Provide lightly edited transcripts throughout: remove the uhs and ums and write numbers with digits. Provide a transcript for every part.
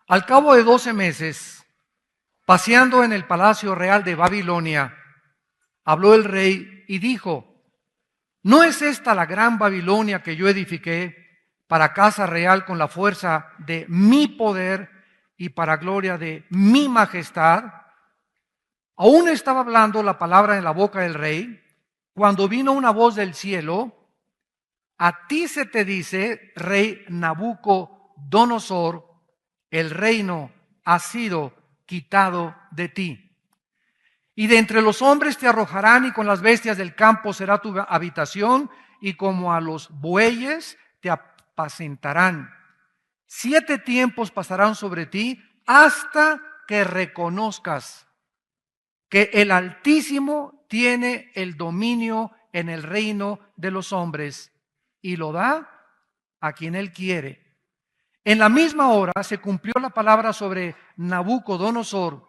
Al cabo de 12 meses, paseando en el palacio real de Babilonia, habló el rey y dijo: ¿no es esta la gran Babilonia que yo edifiqué para casa real con la fuerza de mi poder y para gloria de mi majestad? Aún estaba hablando la palabra en la boca del rey, cuando vino una voz del cielo: a ti se te dice, rey Nabucodonosor, el reino ha sido quitado de ti. Y de entre los hombres te arrojarán, y con las bestias del campo será tu habitación, y como a los bueyes te apacentarán. 7 tiempos pasarán sobre ti hasta que reconozcas que el Altísimo tiene el dominio en el reino de los hombres y lo da a quien Él quiere. En la misma hora se cumplió la palabra sobre Nabucodonosor,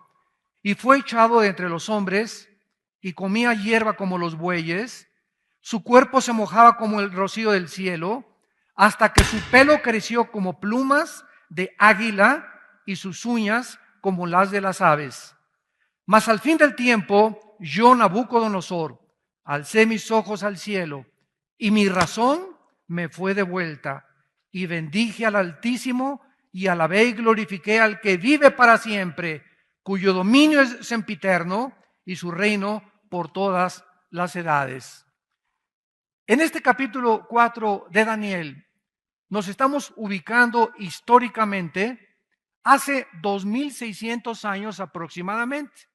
y fue echado de entre los hombres, y comía hierba como los bueyes. Su cuerpo se mojaba como el rocío del cielo, hasta que su pelo creció como plumas de águila, y sus uñas como las de las aves. Mas al fin del tiempo, yo, Nabucodonosor, alcé mis ojos al cielo, y mi razón me fue devuelta, y bendije al Altísimo, y alabé y glorifiqué al que vive para siempre, cuyo dominio es sempiterno, y su reino por todas las edades. En este capítulo 4 de Daniel, nos estamos ubicando históricamente hace 2600 años aproximadamente,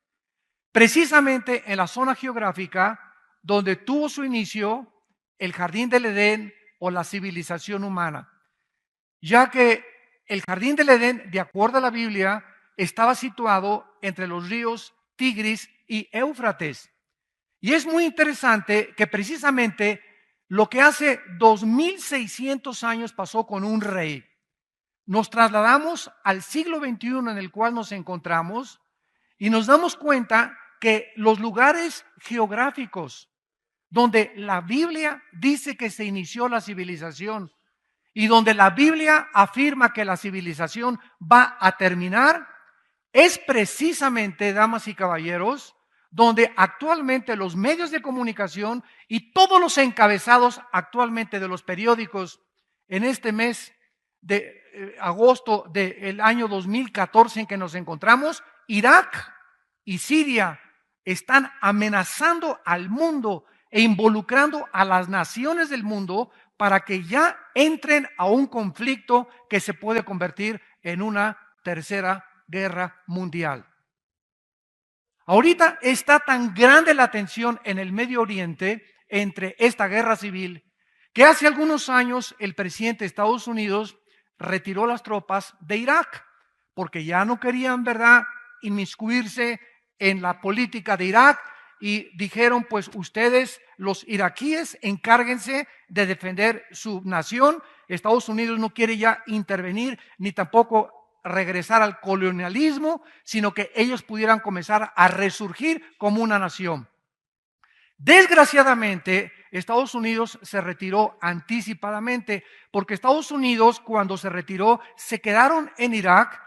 precisamente en la zona geográfica donde tuvo su inicio el jardín del Edén o la civilización humana, ya que el jardín del Edén, de acuerdo a la Biblia, estaba situado entre los ríos Tigris y Éufrates. Y es muy interesante que precisamente lo que hace 2600 años pasó con un rey. Nos trasladamos al siglo XXI en el cual nos encontramos y nos damos cuenta que los lugares geográficos donde la Biblia dice que se inició la civilización y donde la Biblia afirma que la civilización va a terminar, es precisamente, damas y caballeros, donde actualmente los medios de comunicación y todos los encabezados actualmente de los periódicos en este mes de agosto del año 2014 en que nos encontramos, Irak y Siria están amenazando al mundo e involucrando a las naciones del mundo para que ya entren a un conflicto que se puede convertir en una tercera guerra mundial. Ahorita está tan grande la tensión en el Medio Oriente entre esta guerra civil que hace algunos años el presidente de Estados Unidos retiró las tropas de Irak porque ya no querían, ¿verdad?, inmiscuirse en la política de Irak y dijeron: pues ustedes, los iraquíes, encárguense de defender su nación. Estados Unidos no quiere ya intervenir ni tampoco regresar al colonialismo, sino que ellos pudieran comenzar a resurgir como una nación. Desgraciadamente, Estados Unidos se retiró anticipadamente, porque Estados Unidos, cuando se retiró, se quedaron en Irak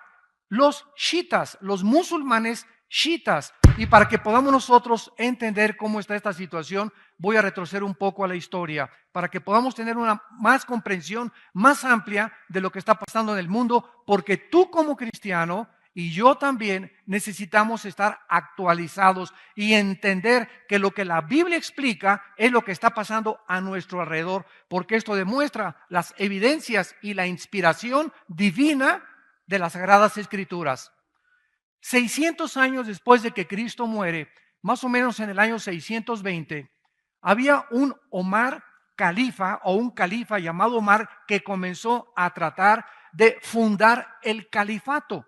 los chiitas, los musulmanes chiitas. Y para que podamos nosotros entender cómo está esta situación, voy a retroceder un poco a la historia, para que podamos tener una más comprensión más amplia de lo que está pasando en el mundo, porque tú como cristiano y yo también necesitamos estar actualizados y entender que lo que la Biblia explica es lo que está pasando a nuestro alrededor, porque esto demuestra las evidencias y la inspiración divina de las Sagradas Escrituras. 600 años después de que Cristo muere, más o menos en el año 620, había un Omar califa o un califa llamado Omar que comenzó a tratar de fundar el califato.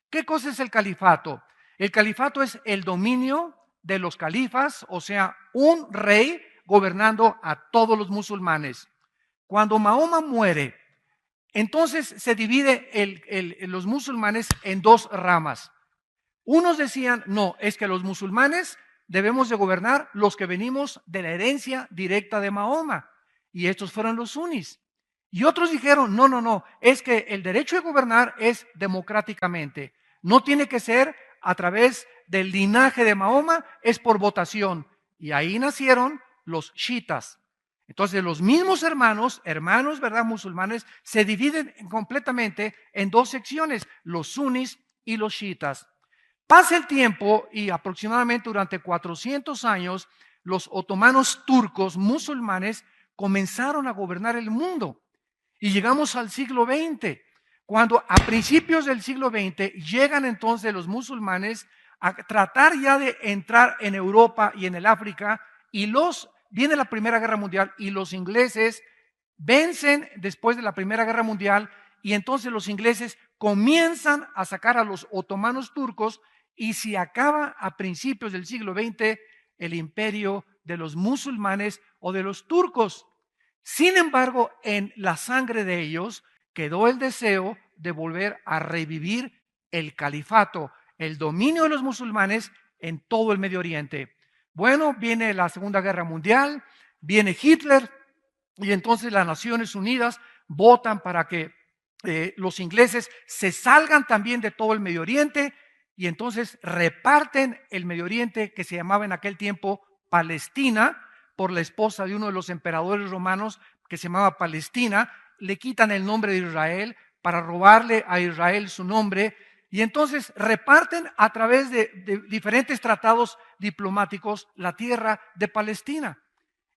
¿Qué cosa es el califato? El califato es el dominio de los califas, o sea, un rey gobernando a todos los musulmanes. Cuando Mahoma muere, entonces se divide los musulmanes en dos ramas. Unos decían: no, es que los musulmanes debemos de gobernar los que venimos de la herencia directa de Mahoma, y estos fueron los sunnis. Y otros dijeron, no, no, no, es que el derecho de gobernar es democráticamente. No tiene que ser a través del linaje de Mahoma, es por votación. Y ahí nacieron los chiitas. Entonces los mismos hermanos, ¿verdad? Musulmanes, se dividen completamente en dos secciones, los sunnis y los chiitas. Pasa el tiempo y aproximadamente durante 400 años, los otomanos turcos musulmanes comenzaron a gobernar el mundo. Y llegamos al siglo XX, cuando a principios del siglo XX llegan entonces los musulmanes a tratar ya de entrar en Europa y en el África, y viene la Primera Guerra Mundial y los ingleses vencen después de la Primera Guerra Mundial, y entonces los ingleses comienzan a sacar a los otomanos turcos y se acaba a principios del siglo XX el imperio de los musulmanes o de los turcos. Sin embargo, en la sangre de ellos quedó el deseo de volver a revivir el califato, el dominio de los musulmanes en todo el Medio Oriente. Bueno, viene la Segunda Guerra Mundial, viene Hitler y entonces las Naciones Unidas votan para que los ingleses se salgan también de todo el Medio Oriente y entonces reparten el Medio Oriente, que se llamaba en aquel tiempo Palestina, por la esposa de uno de los emperadores romanos que se llamaba Palestina. Le quitan el nombre de Israel para robarle a Israel su nombre, y entonces reparten a través de diferentes tratados diplomáticos la tierra de Palestina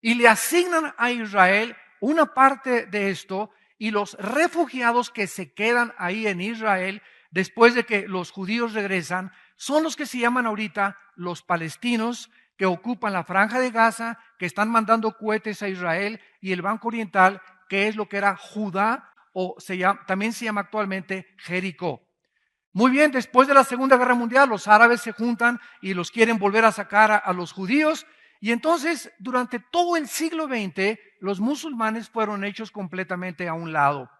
y le asignan a Israel una parte de esto, y los refugiados que se quedan ahí en Israel después de que los judíos regresan son los que se llaman ahorita los palestinos, que ocupan la franja de Gaza, que están mandando cohetes a Israel, y el Banco Oriental, que es lo que era Judá, o también se llama actualmente Jericó. Muy bien, después de la Segunda Guerra Mundial, los árabes se juntan y los quieren volver a sacar a los judíos, y entonces durante todo el siglo XX los musulmanes fueron hechos completamente a un lado.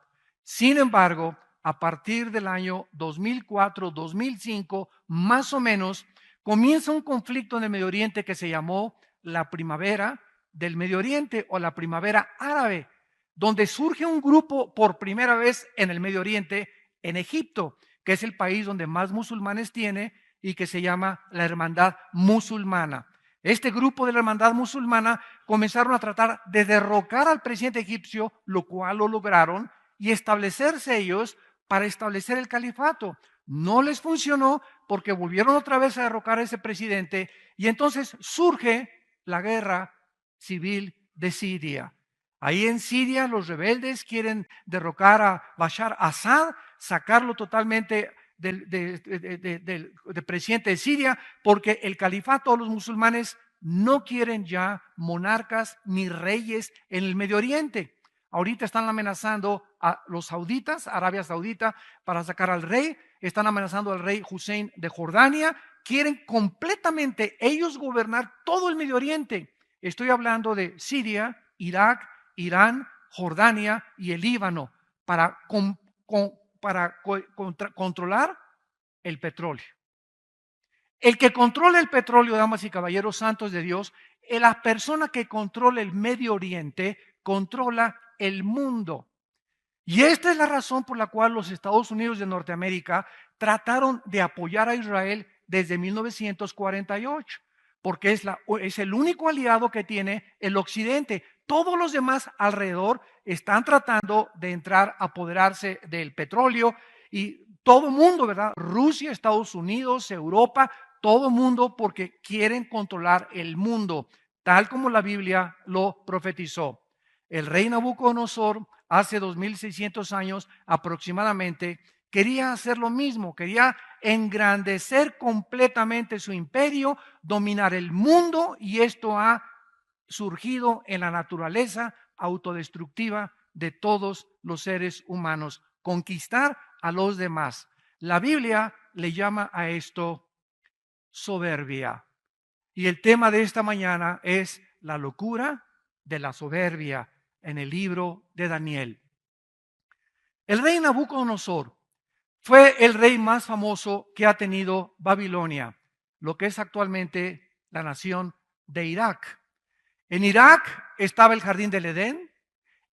Sin embargo, a partir del año 2004, 2005, más o menos, comienza un conflicto en el Medio Oriente que se llamó la Primavera del Medio Oriente o la Primavera Árabe, donde surge un grupo por primera vez en el Medio Oriente, en Egipto, que es el país donde más musulmanes tiene y que se llama la Hermandad Musulmana. Este grupo de la Hermandad Musulmana comenzaron a tratar de derrocar al presidente egipcio, lo cual lo lograron, y establecerse ellos para establecer el califato. No les funcionó porque volvieron otra vez a derrocar a ese presidente, y entonces surge la guerra civil de Siria. Ahí en Siria los rebeldes quieren derrocar a Bashar Assad, sacarlo totalmente del presidente de Siria, porque el califato de los musulmanes no quieren ya monarcas ni reyes en el Medio Oriente. Ahorita están amenazando a los sauditas, Arabia Saudita, para sacar al rey. Están amenazando al rey Hussein de Jordania. Quieren completamente ellos gobernar todo el Medio Oriente. Estoy hablando de Siria, Irak, Irán, Jordania y el Líbano, para controlar el petróleo. El que controla el petróleo, damas y caballeros santos de Dios, la persona que controla el Medio Oriente, controla el mundo. Y esta es la razón por la cual los Estados Unidos de Norteamérica trataron de apoyar a Israel desde 1948, porque es el único aliado que tiene el Occidente. Todos los demás alrededor están tratando de entrar a apoderarse del petróleo, y todo el mundo, ¿verdad? Rusia, Estados Unidos, Europa, todo el mundo, porque quieren controlar el mundo, tal como la Biblia lo profetizó. El rey Nabucodonosor, hace 2600 años aproximadamente, quería hacer lo mismo, quería engrandecer completamente su imperio, dominar el mundo, y esto ha surgido en la naturaleza autodestructiva de todos los seres humanos, conquistar a los demás. La Biblia le llama a esto soberbia. Y el tema de esta mañana es la locura de la soberbia en el libro de Daniel. El rey Nabucodonosor fue el rey más famoso que ha tenido Babilonia, lo que es actualmente la nación de Irak. En Irak estaba el jardín del Edén.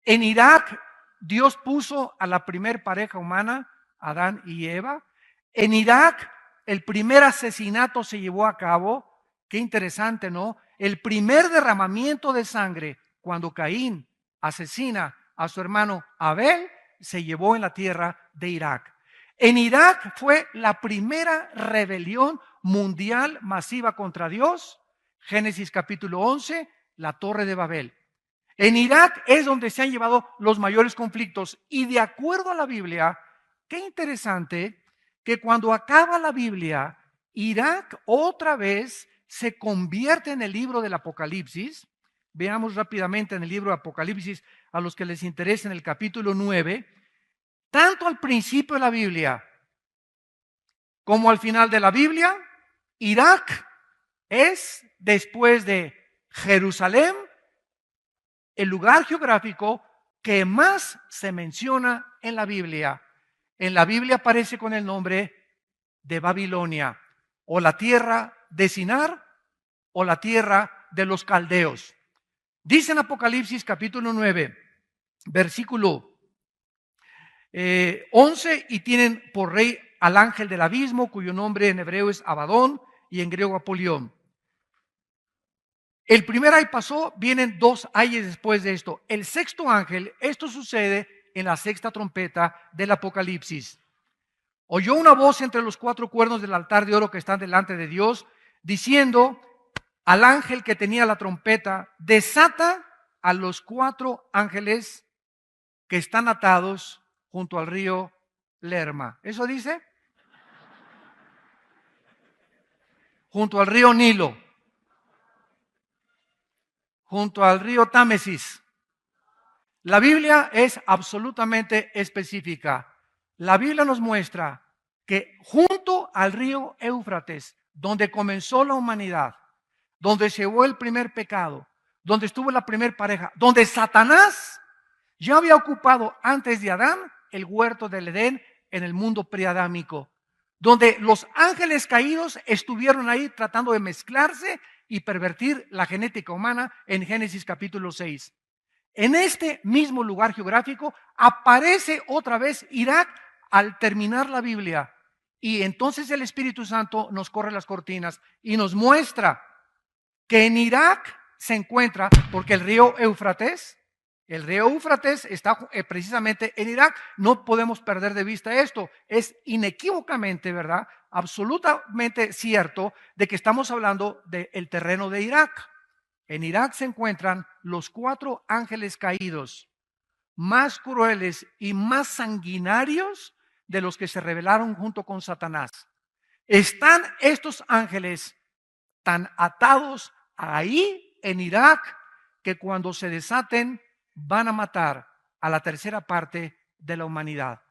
En Irak Dios puso a la primer pareja humana, Adán y Eva. En Irak, el primer asesinato se llevó a cabo. Qué interesante, ¿no? El primer derramamiento de sangre, cuando Caín asesina a su hermano Abel, se llevó en la tierra de Irak. En Irak fue la primera rebelión mundial masiva contra Dios. Génesis capítulo 11, la Torre de Babel. En Irak es donde se han llevado los mayores conflictos. Y de acuerdo a la Biblia, qué interesante que cuando acaba la Biblia, Irak otra vez se convierte en el libro del Apocalipsis. Veamos rápidamente en el libro de Apocalipsis, a los que les interese, en el capítulo 9. Tanto al principio de la Biblia como al final de la Biblia, Irak es, después de Jerusalén, el lugar geográfico que más se menciona en la Biblia. En la Biblia aparece con el nombre de Babilonia, o la tierra de Sinar, o la tierra de los caldeos. Dice en Apocalipsis capítulo 9, versículo 11, y tienen por rey al ángel del abismo, cuyo nombre en hebreo es Abadón y en griego Apolión. El primer ay pasó, vienen 2 ayes después de esto. El sexto ángel, esto sucede en la sexta trompeta del Apocalipsis. Oyó una voz entre los 4 cuernos del altar de oro que están delante de Dios, diciendo al ángel que tenía la trompeta: desata a los 4 ángeles que están atados junto al río Lerma. ¿Eso dice? Junto al río Nilo. Junto al río Támesis. La Biblia es absolutamente específica. La Biblia nos muestra que junto al río Éufrates, donde comenzó la humanidad, donde se llevó el primer pecado, donde estuvo la primer pareja, donde Satanás ya había ocupado antes de Adán el huerto del Edén en el mundo preadámico, donde los ángeles caídos estuvieron ahí tratando de mezclarse y pervertir la genética humana en Génesis capítulo 6. En este mismo lugar geográfico aparece otra vez Irak al terminar la Biblia. Y entonces el Espíritu Santo nos corre las cortinas y nos muestra que en Irak se encuentra, porque el río Éufrates está precisamente en Irak. No podemos perder de vista esto. Es inequívocamente, ¿verdad?, absolutamente cierto de que estamos hablando del terreno de Irak. En Irak se encuentran los 4 ángeles caídos, más crueles y más sanguinarios de los que se rebelaron junto con Satanás. Están estos ángeles tan atados ahí en Irak que cuando se desaten van a matar a la tercera parte de la humanidad.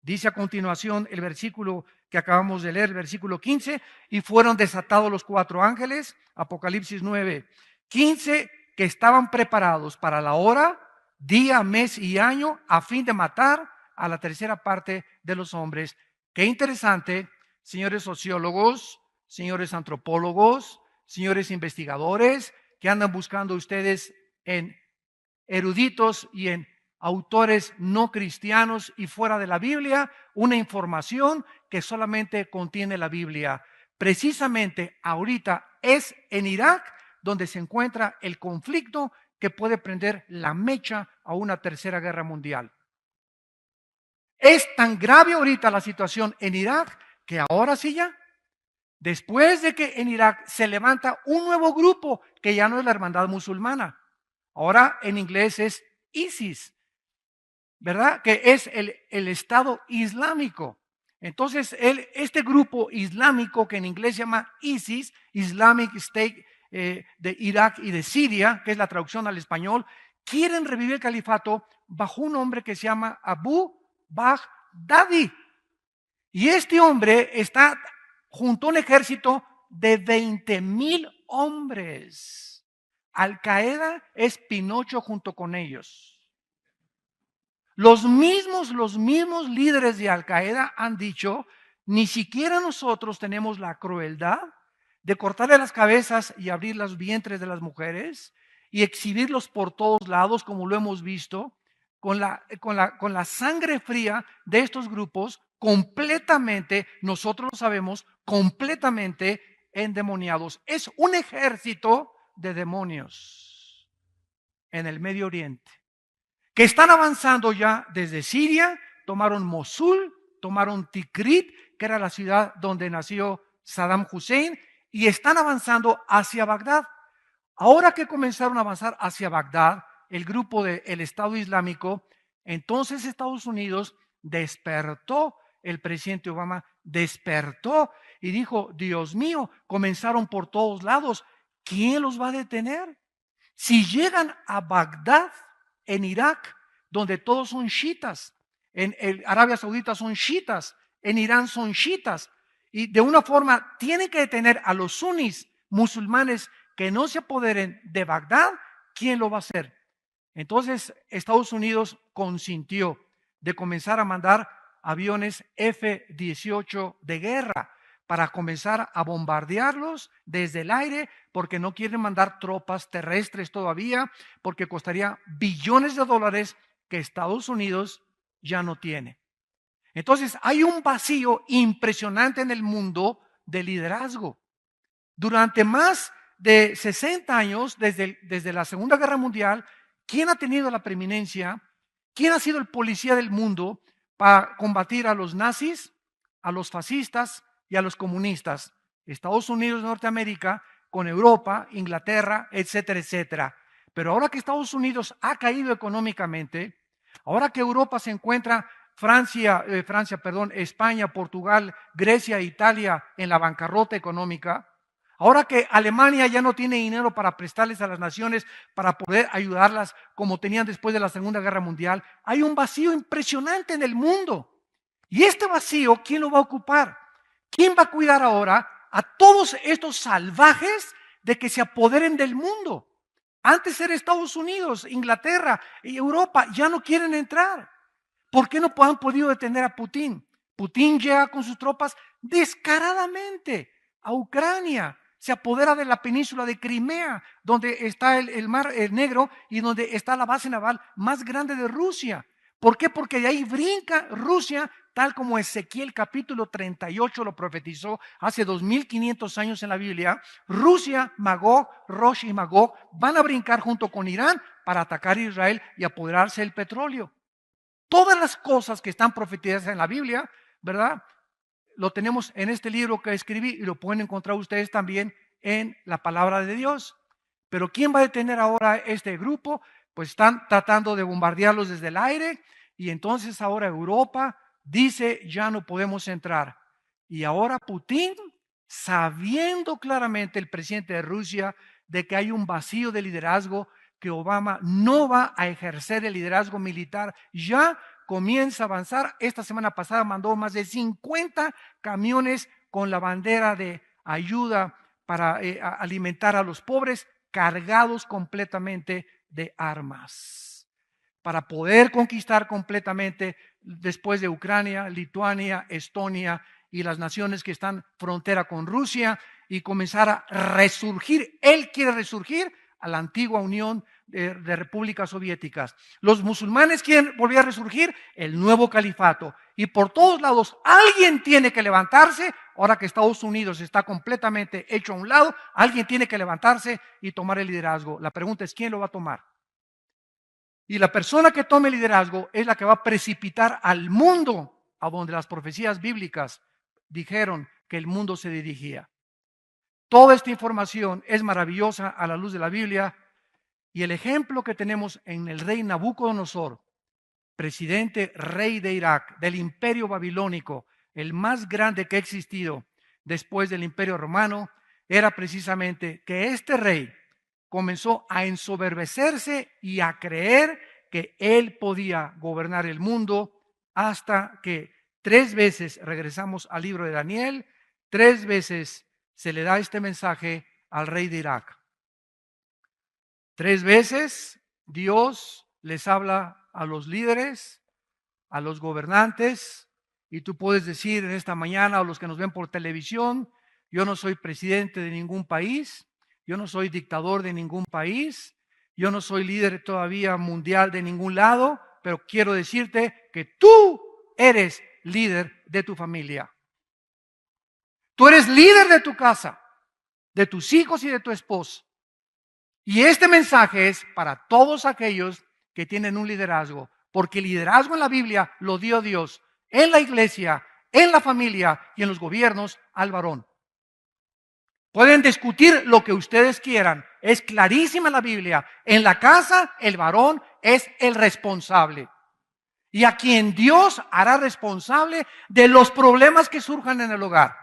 Dice a continuación el versículo que acabamos de leer, el versículo 15, y fueron desatados los 4 ángeles, Apocalipsis 9, 15, que estaban preparados para la hora, día, mes y año, a fin de matar a la tercera parte de los hombres. Qué interesante, señores sociólogos, señores antropólogos, señores investigadores, que andan buscando ustedes en eruditos y en autores no cristianos y fuera de la Biblia, una información que solamente contiene la Biblia. Precisamente ahorita es en Irak donde se encuentra el conflicto que puede prender la mecha a una tercera guerra mundial. Es tan grave ahorita la situación en Irak que ahora sí ya, después de que en Irak se levanta un nuevo grupo que ya no es la hermandad musulmana, ahora en inglés es ISIS, ¿verdad? Que es el Estado Islámico. Entonces, este grupo islámico que en inglés se llama ISIS, Islamic State, de Irak y de Siria, que es la traducción al español, quieren revivir el califato bajo un hombre que se llama Abu Baghdadi. Y este hombre está junto a un ejército de 20,000 hombres. Al-Qaeda es Pinocho junto con ellos. Los mismos líderes de Al-Qaeda han dicho: ni siquiera nosotros tenemos la crueldad de cortarle las cabezas y abrir los vientres de las mujeres y exhibirlos por todos lados como lo hemos visto. con la sangre fría de estos grupos completamente, nosotros lo sabemos, completamente endemoniados. Es un ejército de demonios en el Medio Oriente que están avanzando ya desde Siria, tomaron Mosul, tomaron Tikrit, que era la ciudad donde nació Saddam Hussein, y están avanzando hacia Bagdad. Ahora que comenzaron a avanzar hacia Bagdad, el grupo del Estado Islámico, entonces Estados Unidos despertó, el presidente Obama despertó y dijo, Dios mío, comenzaron por todos lados, ¿quién los va a detener? Si llegan a Bagdad, en Irak, donde todos son chiitas, en Arabia Saudita son chiitas, en Irán son chiitas, y de una forma tienen que detener a los sunnis musulmanes que no se apoderen de Bagdad, ¿quién lo va a hacer? Entonces Estados Unidos consintió de comenzar a mandar aviones F-18 de guerra para comenzar a bombardearlos desde el aire, porque no quieren mandar tropas terrestres todavía, porque costaría billones de dólares que Estados Unidos ya no tiene. Entonces hay un vacío impresionante en el mundo de liderazgo. Durante más de 60 años, desde la Segunda Guerra Mundial, ¿quién ha tenido la preeminencia? ¿Quién ha sido el policía del mundo para combatir a los nazis, a los fascistas y a los comunistas? Estados Unidos de Norteamérica con Europa, Inglaterra, etcétera, etcétera. Pero ahora que Estados Unidos ha caído económicamente, ahora que Europa se encuentra España, Portugal, Grecia, Italia en la bancarrota económica, ahora que Alemania ya no tiene dinero para prestarles a las naciones para poder ayudarlas como tenían después de la Segunda Guerra Mundial, hay un vacío impresionante en el mundo. Y este vacío, ¿quién lo va a ocupar? ¿Quién va a cuidar ahora a todos estos salvajes de que se apoderen del mundo? Antes era Estados Unidos, Inglaterra y Europa, ya no quieren entrar. ¿Por qué no han podido detener a Putin? Putin llega con sus tropas descaradamente a Ucrania, se apodera de la península de Crimea, donde está el mar Negro y donde está la base naval más grande de Rusia. ¿Por qué? Porque de ahí brinca Rusia, tal como Ezequiel capítulo 38 lo profetizó hace 2500 años en la Biblia. Rusia, Magog, Rosh y Magog van a brincar junto con Irán para atacar a Israel y apoderarse del petróleo. Todas las cosas que están profetizadas en la Biblia, ¿verdad? Lo tenemos en este libro que escribí y lo pueden encontrar ustedes también en la palabra de Dios. Pero ¿quién va a detener ahora este grupo? Pues están tratando de bombardearlos desde el aire y entonces ahora Europa dice ya no podemos entrar. Y ahora Putin, sabiendo claramente el presidente de Rusia de que hay un vacío de liderazgo, que Obama no va a ejercer el liderazgo militar, ya comienza a avanzar. Esta semana pasada mandó más de 50 camiones con la bandera de ayuda para alimentar a los pobres, cargados completamente de armas, para poder conquistar completamente después de Ucrania, Lituania, Estonia y las naciones que están frontera con Rusia y comenzar a resurgir. Él quiere resurgir a la antigua Unión de repúblicas soviéticas. Los musulmanes quieren volver a resurgir el nuevo califato. Y por todos lados alguien tiene que levantarse. Ahora que Estados Unidos está completamente hecho a un lado, alguien tiene que levantarse y tomar el liderazgo. La pregunta es, ¿quién lo va a tomar? Y la persona que tome el liderazgo es la que va a precipitar al mundo a donde las profecías bíblicas dijeron que el mundo se dirigía. Toda esta información es maravillosa a la luz de la Biblia y el ejemplo que tenemos en el rey Nabucodonosor, presidente rey de Irak, del imperio babilónico, el más grande que ha existido después del imperio romano, era precisamente que este rey comenzó a ensoberbecerse y a creer que él podía gobernar el mundo hasta que 3 veces, regresamos al libro de Daniel, 3 veces se le da este mensaje al rey de Irak. 3 veces Dios les habla a los líderes, a los gobernantes, y tú puedes decir en esta mañana a los que nos ven por televisión, yo no soy presidente de ningún país, yo no soy dictador de ningún país, yo no soy líder todavía mundial de ningún lado, pero quiero decirte que tú eres líder de tu familia. Tú eres líder de tu casa, de tus hijos y de tu esposa. Y este mensaje es para todos aquellos que tienen un liderazgo, porque el liderazgo en la Biblia lo dio Dios en la iglesia, en la familia y en los gobiernos al varón. Pueden discutir lo que ustedes quieran, es clarísima la Biblia. En la casa el varón es el responsable y a quien Dios hará responsable de los problemas que surjan en el hogar.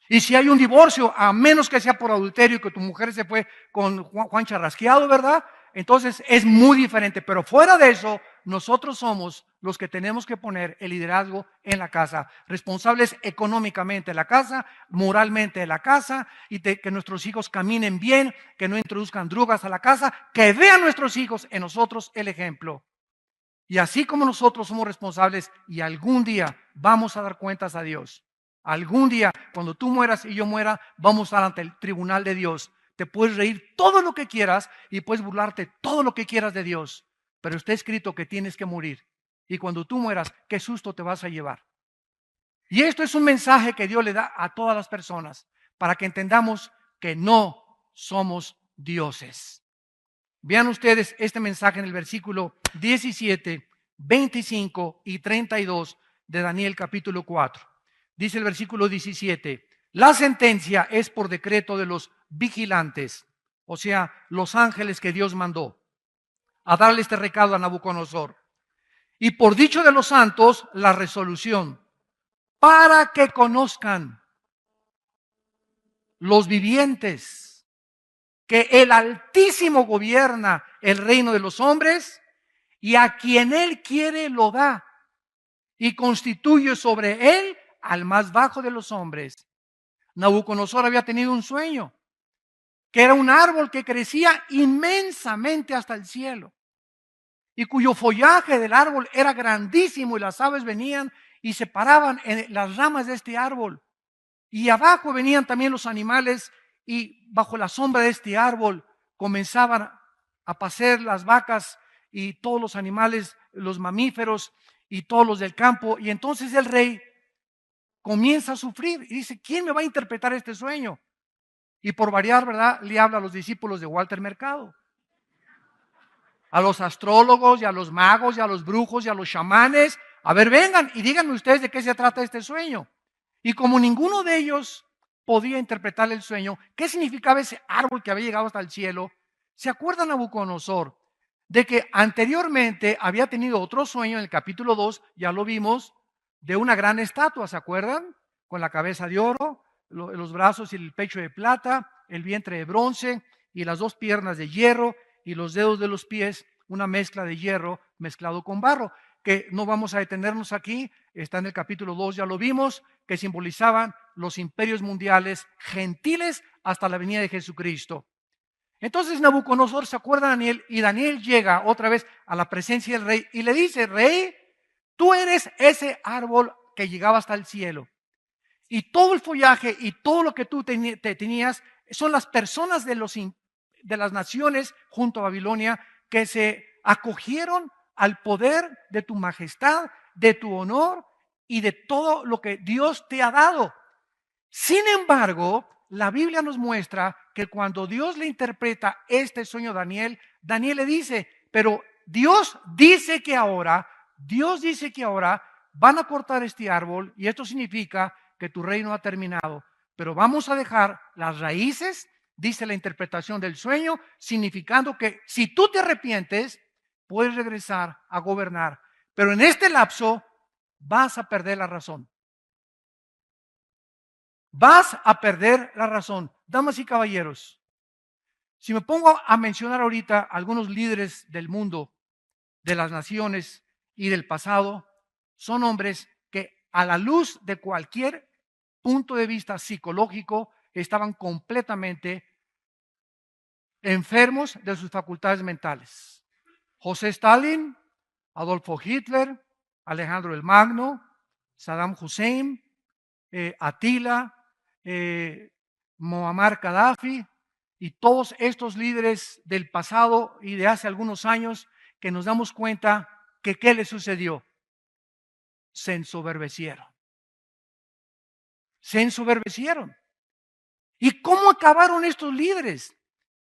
Y si hay un divorcio, a menos que sea por adulterio y que tu mujer se fue con Juan Charrasqueado, ¿verdad? Entonces es muy diferente. Pero fuera de eso, nosotros somos los que tenemos que poner el liderazgo en la casa. Responsables económicamente de la casa, moralmente de la casa, y que nuestros hijos caminen bien, que no introduzcan drogas a la casa, que vean nuestros hijos en nosotros el ejemplo. Y así como nosotros somos responsables y algún día vamos a dar cuentas a Dios. Algún día, cuando tú mueras y yo muera, vamos a estar ante el tribunal de Dios. Te puedes reír todo lo que quieras y puedes burlarte todo lo que quieras de Dios. Pero está escrito que tienes que morir. Y cuando tú mueras, qué susto te vas a llevar. Y esto es un mensaje que Dios le da a todas las personas para que entendamos que no somos dioses. Vean ustedes este mensaje en el versículo 17, 25 y 32 de Daniel capítulo 4. Dice el versículo 17, la sentencia es por decreto de los vigilantes, o sea, los ángeles que Dios mandó a darle este recado a Nabucodonosor. Y por dicho de los santos, la resolución, para que conozcan los vivientes que el Altísimo gobierna el reino de los hombres y a quien Él quiere lo da y constituye sobre Él al más bajo de los hombres. Nabucodonosor había tenido un sueño, que era un árbol que crecía inmensamente hasta el cielo y cuyo follaje del árbol era grandísimo y las aves venían y se paraban en las ramas de este árbol. Y abajo venían también los animales y bajo la sombra de este árbol comenzaban a pacer las vacas y todos los animales, los mamíferos y todos los del campo. Y entonces el rey comienza a sufrir y dice, ¿quién me va a interpretar este sueño? Y por variar, ¿verdad? Le habla a los discípulos de Walter Mercado, a los astrólogos y a los magos y a los brujos y a los chamanes. A ver, vengan y díganme ustedes de qué se trata este sueño. Y como ninguno de ellos podía interpretar el sueño, ¿qué significaba ese árbol que había llegado hasta el cielo? ¿Se acuerdan Nabucodonosor de que anteriormente había tenido otro sueño en el capítulo 2, ya lo vimos, de una gran estatua, ¿se acuerdan? Con la cabeza de oro, los brazos y el pecho de plata, el vientre de bronce y las dos piernas de hierro y los dedos de los pies, una mezcla de hierro mezclado con barro, que no vamos a detenernos aquí, está en el capítulo 2, ya lo vimos, que simbolizaban los imperios mundiales gentiles hasta la venida de Jesucristo. Entonces Nabucodonosor se acuerda de Daniel y Daniel llega otra vez a la presencia del rey y le dice, rey, tú eres ese árbol que llegaba hasta el cielo. Y todo el follaje y todo lo que tú tenías son las personas de las naciones junto a Babilonia que se acogieron al poder de tu majestad, de tu honor y de todo lo que Dios te ha dado. Sin embargo, la Biblia nos muestra que cuando Dios le interpreta este sueño a Daniel, Daniel le dice, pero Dios dice que ahora van a cortar este árbol y esto significa que tu reino ha terminado, pero vamos a dejar las raíces, dice la interpretación del sueño, significando que si tú te arrepientes, puedes regresar a gobernar, pero en este lapso vas a perder la razón. Vas a perder la razón. Damas y caballeros, si me pongo a mencionar ahorita algunos líderes del mundo, de las naciones y del pasado, son hombres que a la luz de cualquier punto de vista psicológico estaban completamente enfermos de sus facultades mentales. José Stalin, Adolfo Hitler, Alejandro el Magno, Saddam Hussein, Atila, Muammar Gaddafi y todos estos líderes del pasado y de hace algunos años que nos damos cuenta que ¿qué le sucedió? Se ensoberbecieron. Se ensoberbecieron. ¿Y cómo acabaron estos líderes?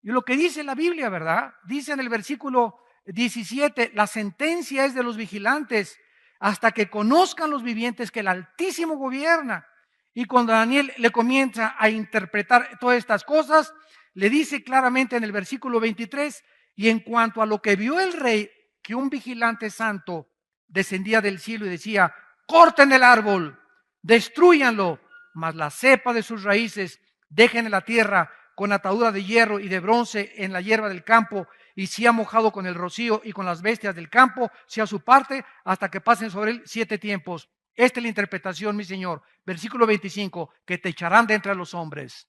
Y lo que dice la Biblia, ¿verdad? Dice en el versículo 17, la sentencia es de los vigilantes hasta que conozcan los vivientes que el Altísimo gobierna. Y cuando Daniel le comienza a interpretar todas estas cosas, le dice claramente en el versículo 23, y en cuanto a lo que vio el rey, que un vigilante santo descendía del cielo y decía, corten el árbol, destrúyanlo, mas la cepa de sus raíces dejen en la tierra con atadura de hierro y de bronce en la hierba del campo, y si ha mojado con el rocío y con las bestias del campo, sea su parte, hasta que pasen sobre él 7 tiempos. Esta es la interpretación, mi Señor. Versículo 25, que te echarán de entre los hombres.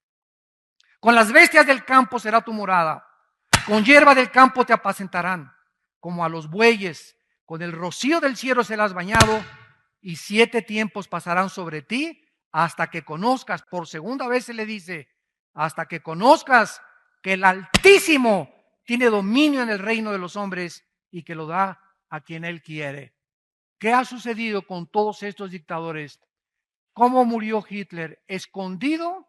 Con las bestias del campo será tu morada, con hierba del campo te apacentarán, como a los bueyes, con el rocío del cielo serás bañado, y 7 tiempos pasarán sobre ti, hasta que conozcas, por segunda vez se le dice, hasta que conozcas que el Altísimo tiene dominio en el reino de los hombres y que lo da a quien Él quiere. ¿Qué ha sucedido con todos estos dictadores? ¿Cómo murió Hitler? Escondido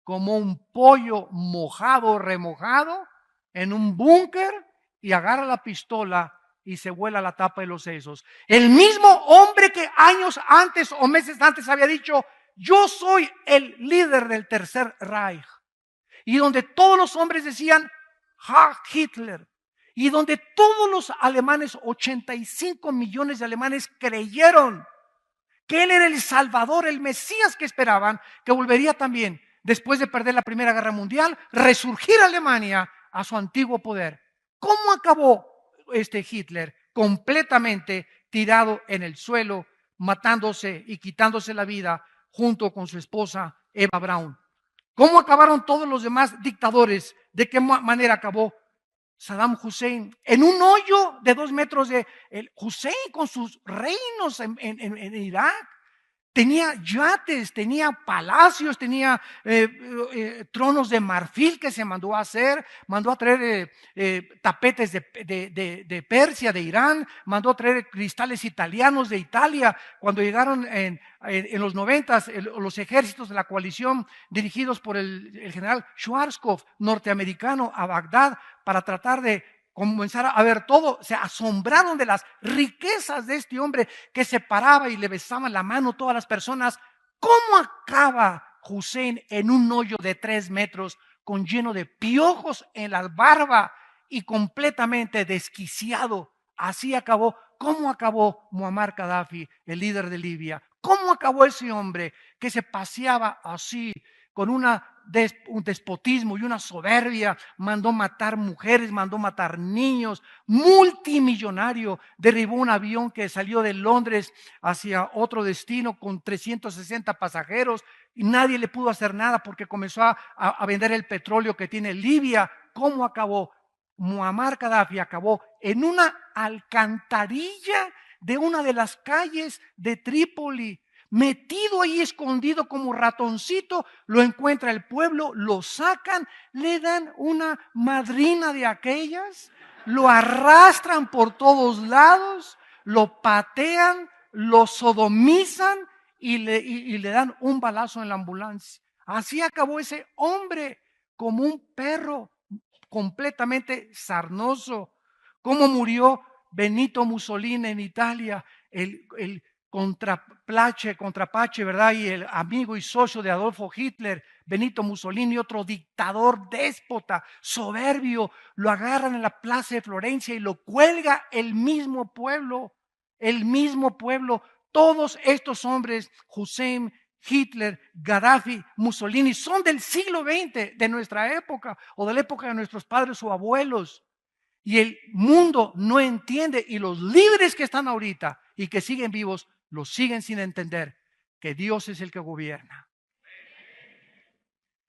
como un pollo mojado, remojado, en un búnker, y agarra la pistola y se vuela la tapa de los sesos. El mismo hombre que años antes o meses antes había dicho, yo soy el líder del Tercer Reich. Y donde todos los hombres decían, ¡Ja, Hitler! Y donde todos los alemanes, 85 millones de alemanes, creyeron que él era el Salvador, el Mesías que esperaban, que volvería también, después de perder la Primera Guerra Mundial, resurgir Alemania a su antiguo poder. ¿Cómo acabó Hitler? Completamente tirado en el suelo, matándose y quitándose la vida junto con su esposa Eva Braun. ¿Cómo acabaron todos los demás dictadores? ¿De qué manera acabó Saddam Hussein? En un hoyo de 2 metros de Hussein con sus reinos en Irak. Tenía yates, tenía palacios, tenía tronos de marfil que se mandó a hacer, mandó a traer tapetes de Persia, de Irán, mandó a traer cristales italianos de Italia. Cuando llegaron en los 90 los ejércitos de la coalición dirigidos por el general Schwarzkopf, norteamericano, a Bagdad para tratar de comenzar a ver todo, se asombraron de las riquezas de este hombre que se paraba y le besaban la mano a todas las personas. ¿Cómo acaba Hussein en un hoyo de 3 metros con lleno de piojos en la barba y completamente desquiciado? Así acabó. ¿Cómo acabó Muammar Gaddafi, el líder de Libia? ¿Cómo acabó ese hombre que se paseaba así con un despotismo y una soberbia? Mandó matar mujeres, mandó matar niños, multimillonario, derribó un avión que salió de Londres hacia otro destino con 360 pasajeros y nadie le pudo hacer nada porque comenzó a vender el petróleo que tiene Libia. ¿Cómo acabó? Muammar Gaddafi acabó en una alcantarilla de una de las calles de Trípoli. Metido ahí escondido como ratoncito, lo encuentra el pueblo, lo sacan, le dan una madrina de aquellas, lo arrastran por todos lados, lo patean, lo sodomizan y le dan un balazo en la ambulancia. Así acabó ese hombre, como un perro completamente sarnoso. ¿Cómo murió Benito Mussolini en Italia? El contrapache, ¿verdad? Y el amigo y socio de Adolfo Hitler, Benito Mussolini, otro dictador déspota, soberbio, lo agarran en la plaza de Florencia y lo cuelga el mismo pueblo, Todos estos hombres, Hussein, Hitler, Gaddafi, Mussolini, son del siglo XX, de nuestra época o de la época de nuestros padres o abuelos. Y el mundo no entiende, y los líderes que están ahorita y que siguen vivos, los siguen sin entender que Dios es el que gobierna.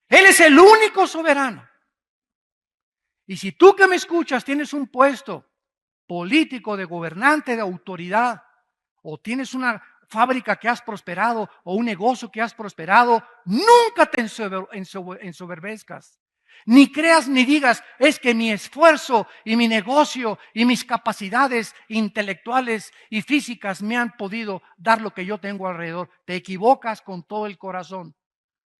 Él es el único soberano. Y si tú que me escuchas tienes un puesto político, de gobernante, de autoridad, o tienes una fábrica que has prosperado o un negocio que has prosperado, nunca te ensoberbezcas. Ni creas ni digas, es que mi esfuerzo y mi negocio y mis capacidades intelectuales y físicas me han podido dar lo que yo tengo alrededor. Te equivocas con todo el corazón.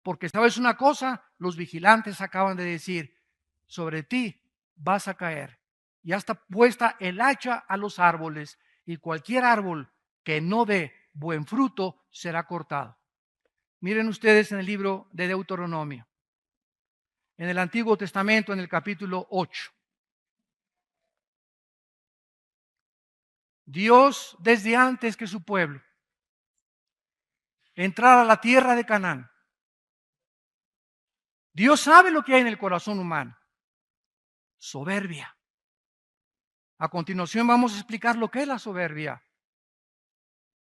Porque sabes una cosa, los vigilantes acaban de decir, sobre ti vas a caer. Ya está puesta el hacha a los árboles y cualquier árbol que no dé buen fruto será cortado. Miren ustedes en el libro de Deuteronomio, en el Antiguo Testamento, en el capítulo 8. Dios, desde antes que su pueblo entrara a la tierra de Canaán, Dios sabe lo que hay en el corazón humano. Soberbia. A continuación vamos a explicar lo que es la soberbia.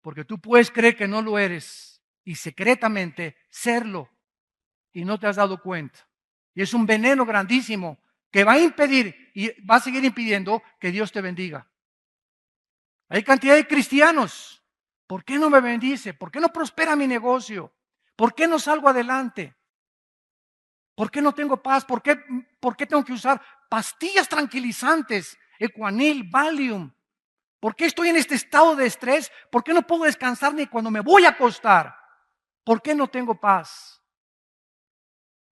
Porque tú puedes creer que no lo eres y secretamente serlo y no te has dado cuenta. Y es un veneno grandísimo que va a impedir y va a seguir impidiendo que Dios te bendiga. Hay cantidad de cristianos. ¿Por qué no me bendice? ¿Por qué no prospera mi negocio? ¿Por qué no salgo adelante? ¿Por qué no tengo paz? ¿Por qué tengo que usar pastillas tranquilizantes, Equanil, Valium? ¿Por qué estoy en este estado de estrés? ¿Por qué no puedo descansar ni cuando me voy a acostar? ¿Por qué no tengo paz?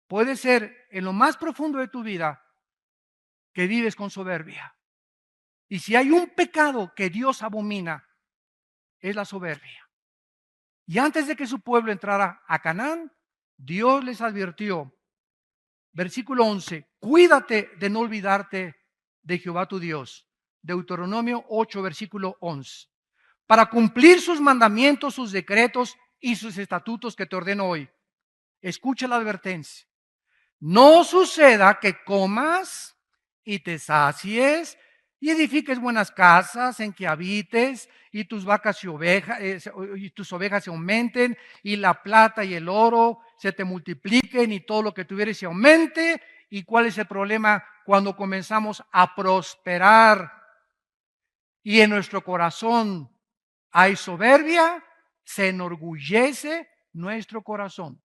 Puede ser en lo más profundo de tu vida que vives con soberbia. Y si hay un pecado que Dios abomina, es la soberbia. Y antes de que su pueblo entrara a Canaán, Dios les advirtió, versículo 11, cuídate de no olvidarte de Jehová tu Dios. Deuteronomio 8, versículo 11. Para cumplir sus mandamientos, sus decretos y sus estatutos que te ordeno hoy. Escucha la advertencia. No suceda que comas y te sacies y edifiques buenas casas en que habites y tus vacas y tus ovejas se aumenten y la plata y el oro se te multipliquen y todo lo que tuvieres se aumente. ¿Y cuál es el problema cuando comenzamos a prosperar y en nuestro corazón hay soberbia? Se enorgullece nuestro corazón.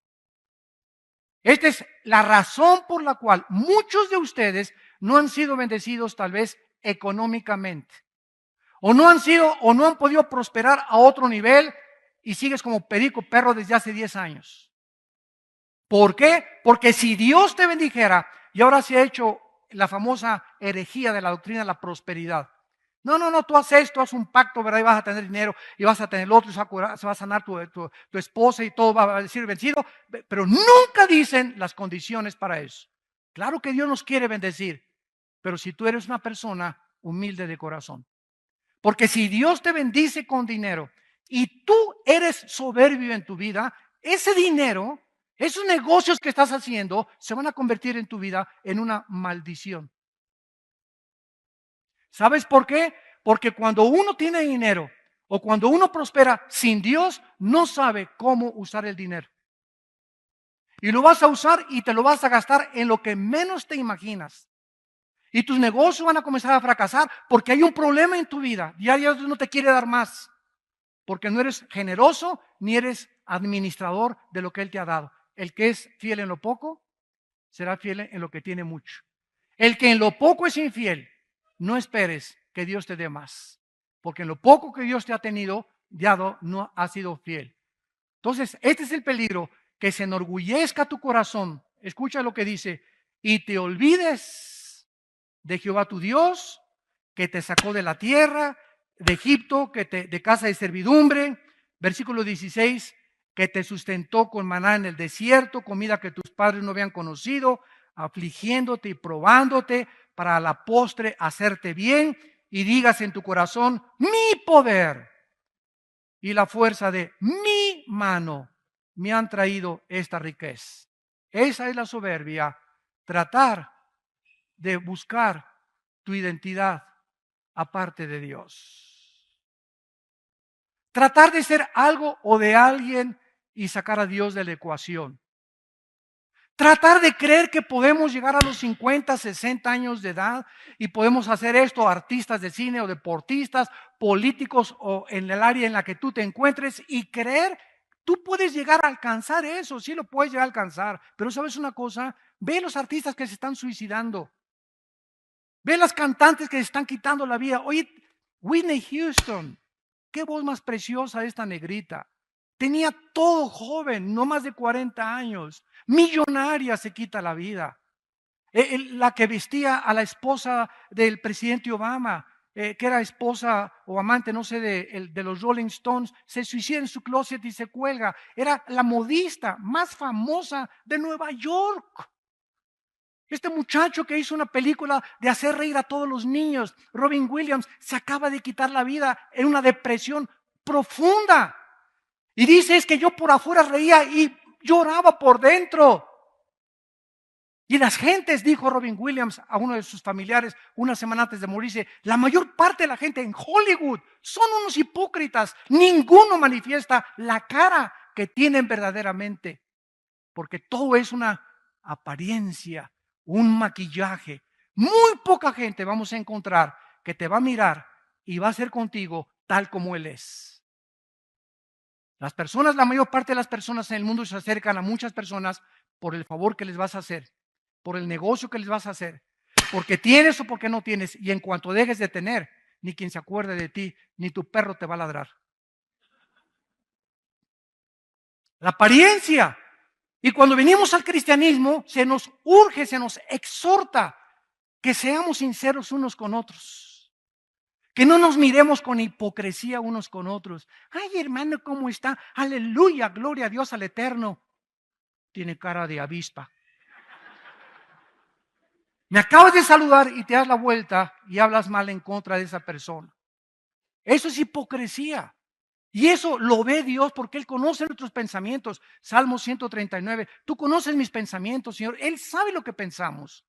Esta es la razón por la cual muchos de ustedes no han sido bendecidos tal vez económicamente. O no han podido prosperar a otro nivel y sigues como perico perro desde hace 10 años. ¿Por qué? Porque si Dios te bendijera, y ahora se ha hecho la famosa herejía de la doctrina de la prosperidad. No, tú haces esto, haz un pacto, ¿verdad? Y vas a tener dinero, y vas a tener el otro, y se va a sanar tu esposa y todo va a decir vencido. Pero nunca dicen las condiciones para eso. Claro que Dios nos quiere bendecir, pero si tú eres una persona humilde de corazón. Porque si Dios te bendice con dinero y tú eres soberbio en tu vida, ese dinero, esos negocios que estás haciendo, se van a convertir en tu vida en una maldición. ¿Sabes por qué? Porque cuando uno tiene dinero o cuando uno prospera sin Dios, no sabe cómo usar el dinero. Y lo vas a usar y te lo vas a gastar en lo que menos te imaginas. Y tus negocios van a comenzar a fracasar porque hay un problema en tu vida. Y Dios no te quiere dar más. Porque no eres generoso ni eres administrador de lo que Él te ha dado. El que es fiel en lo poco, será fiel en lo que tiene mucho. El que en lo poco es infiel, no esperes que Dios te dé más, porque en lo poco que Dios te ha dado, no ha sido fiel. Entonces, este es el peligro, que se enorgullezca tu corazón. Escucha lo que dice, y te olvides de Jehová tu Dios, que te sacó de la tierra, de Egipto, de casa de servidumbre. Versículo 16, que te sustentó con maná en el desierto, comida que tus padres no habían conocido, afligiéndote y probándote para a la postre hacerte bien, y digas en tu corazón, mi poder y la fuerza de mi mano me han traído esta riqueza. Esa es la soberbia, tratar de buscar tu identidad aparte de Dios. Tratar de ser algo o de alguien y sacar a Dios de la ecuación. Tratar de creer que podemos llegar a los 50, 60 años de edad y podemos hacer esto, artistas de cine o deportistas, políticos o en el área en la que tú te encuentres, y creer Tú puedes llegar a alcanzar eso, sí lo puedes llegar a alcanzar, pero ¿sabes una cosa? Ve los artistas que se están suicidando. Ve las cantantes que se están quitando la vida. Oye, Whitney Houston, qué voz más preciosa esta negrita. Tenía todo joven, no más de 40 años. Millonaria, se quita la vida. La que vestía a la esposa del presidente Obama, que era esposa o amante, no sé, de los Rolling Stones, se suicida en su closet y se cuelga. Era la modista más famosa de Nueva York. Este muchacho que hizo una película de hacer reír a todos los niños, Robin Williams, se acaba de quitar la vida en una depresión profunda. Y dice, es que yo por afuera reía y lloraba por dentro. Y las gentes, dijo Robin Williams a uno de sus familiares una semana antes de morirse, la mayor parte de la gente en Hollywood son unos hipócritas. Ninguno manifiesta la cara que tienen verdaderamente, porque todo es una apariencia, un maquillaje. Muy poca gente vamos a encontrar que te va a mirar y va a ser contigo tal como Él es. Las personas, la mayor parte de las personas en el mundo se acercan a muchas personas por el favor que les vas a hacer, por el negocio que les vas a hacer, porque tienes o porque no tienes, y en cuanto dejes de tener, ni quien se acuerde de ti, ni tu perro te va a ladrar. La apariencia. Y cuando venimos al cristianismo, se nos urge, se nos exhorta que seamos sinceros unos con otros. Que no nos miremos con hipocresía unos con otros. Ay, hermano, ¿cómo está? Aleluya, gloria a Dios al Eterno. Tiene cara de avispa. Me acabas de saludar y te das la vuelta y hablas mal en contra de esa persona. Eso es hipocresía. Y eso lo ve Dios porque Él conoce nuestros pensamientos. Salmo 139. Tú conoces mis pensamientos, Señor. Él sabe lo que pensamos.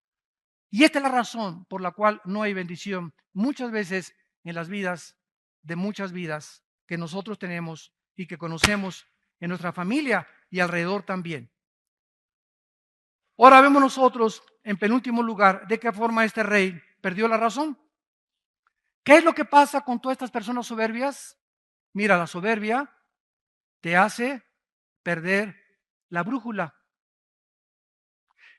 Y esta es la razón por la cual no hay bendición muchas veces en las vidas de muchas vidas que nosotros tenemos y que conocemos en nuestra familia y alrededor también. Ahora vemos nosotros, en penúltimo lugar, de qué forma este rey perdió la razón. ¿Qué es lo que pasa con todas estas personas soberbias? Mira, la soberbia te hace perder la brújula.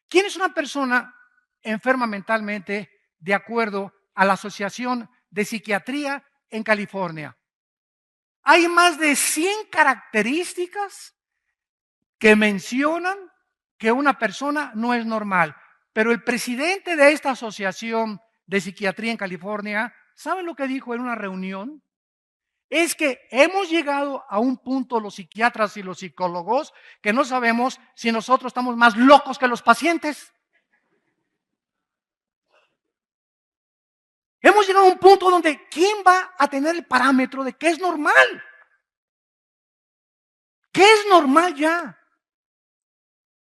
¿Quién es una persona enferma mentalmente de acuerdo a la Asociación de Psiquiatría en California? Hay más de 100 características que mencionan que una persona no es normal. Pero el presidente de esta Asociación de Psiquiatría en California, ¿saben lo que dijo en una reunión? Es que hemos llegado a un punto los psiquiatras y los psicólogos que no sabemos si nosotros estamos más locos que los pacientes. Hemos llegado a un punto donde ¿quién va a tener el parámetro de qué es normal? ¿Qué es normal ya?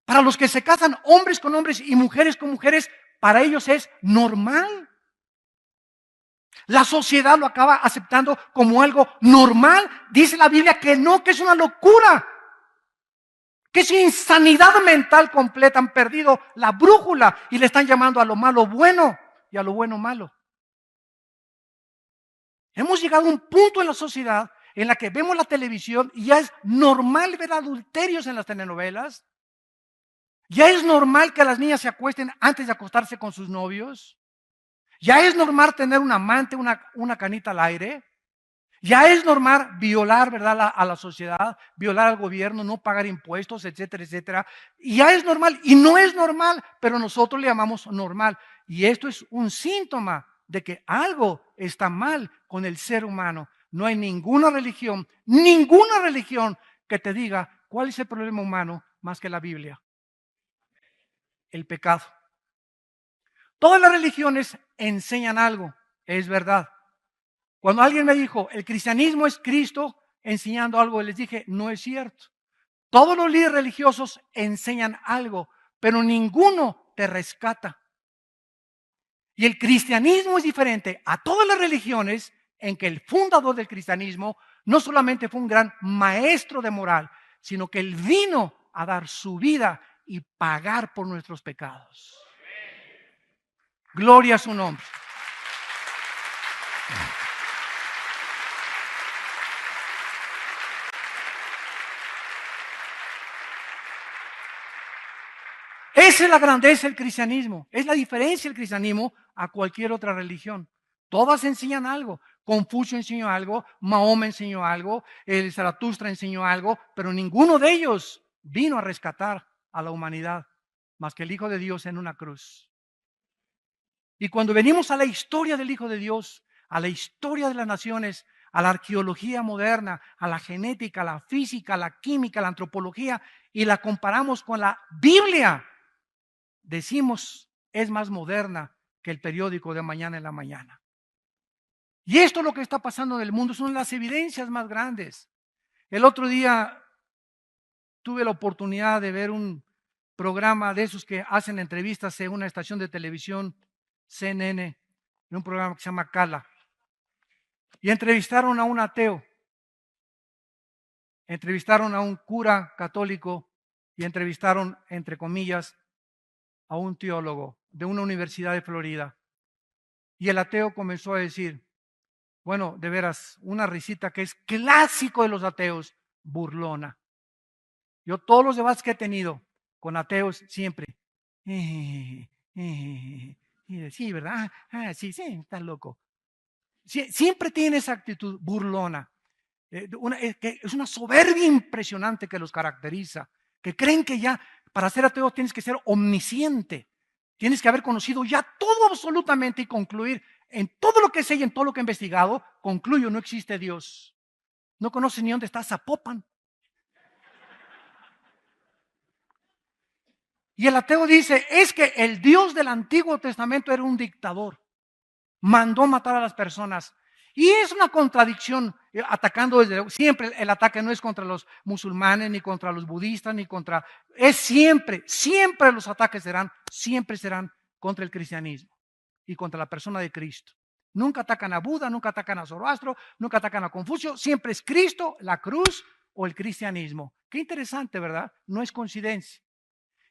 Para los que se casan hombres con hombres y mujeres con mujeres, para ellos es normal. La sociedad lo acaba aceptando como algo normal. Dice la Biblia que no, que es una locura. Que es insanidad mental completa. Han perdido la brújula y le están llamando a lo malo bueno y a lo bueno malo. Hemos llegado a un punto en la sociedad en la que vemos la televisión y ya es normal ver adulterios en las telenovelas. Ya es normal que las niñas se acuesten antes de acostarse con sus novios. Ya es normal tener un amante, una canita al aire. Ya es normal violar, ¿verdad?, a la sociedad, violar al gobierno, no pagar impuestos, etcétera, etcétera. Y ya es normal y no es normal, pero nosotros le llamamos normal. Y esto es un síntoma de que algo está mal con el ser humano. No hay ninguna religión que te diga cuál es el problema humano más que la Biblia. El pecado. Todas las religiones enseñan algo, es verdad. Cuando alguien me dijo, el cristianismo es Cristo enseñando algo, les dije, no es cierto. Todos los líderes religiosos enseñan algo, pero ninguno te rescata. Y el cristianismo es diferente a todas las religiones en que el fundador del cristianismo no solamente fue un gran maestro de moral, sino que él vino a dar su vida y pagar por nuestros pecados. Gloria a su nombre. Esa es la grandeza del cristianismo. Es la diferencia del cristianismo a cualquier otra religión. Todas enseñan algo. Confucio enseñó algo, Mahoma enseñó algo, el Zaratustra enseñó algo, pero ninguno de ellos vino a rescatar a la humanidad más que el Hijo de Dios en una cruz. Y cuando venimos a la historia del Hijo de Dios, a la historia de las naciones, a la arqueología moderna, a la genética, a la física, a la química, a la antropología, y la comparamos con la Biblia, decimos, es más moderna que el periódico de mañana en la mañana. Y esto es lo que está pasando en el mundo, son las evidencias más grandes. El otro día tuve la oportunidad de ver un programa de esos que hacen entrevistas en una estación de televisión, CNN, en un programa que se llama Cala. Y entrevistaron a un ateo, entrevistaron a un cura católico y entrevistaron, entre comillas, a un teólogo de una universidad de Florida. Y el ateo comenzó a decir, bueno, de veras, una risita que es clásico de los ateos, burlona. Yo todos los debates que he tenido con ateos siempre, sí, ¿verdad? Sí, estás loco. Siempre tiene esa actitud burlona. Es una soberbia impresionante que los caracteriza, que creen que ya para ser ateo tienes que ser omnisciente, tienes que haber conocido ya todo absolutamente y concluir en todo lo que sé y en todo lo que he investigado, concluyo, no existe Dios. No conoces ni dónde está Zapopan. Y el ateo dice, es que el Dios del Antiguo Testamento era un dictador, mandó matar a las personas. Y es una contradicción, atacando desde siempre. El ataque no es contra los musulmanes, ni contra los budistas, ni contra, es siempre los ataques siempre serán contra el cristianismo y contra la persona de Cristo. Nunca atacan a Buda, nunca atacan a Zoroastro, nunca atacan a Confucio, siempre es Cristo, la cruz o el cristianismo. Qué interesante, ¿verdad? No es coincidencia.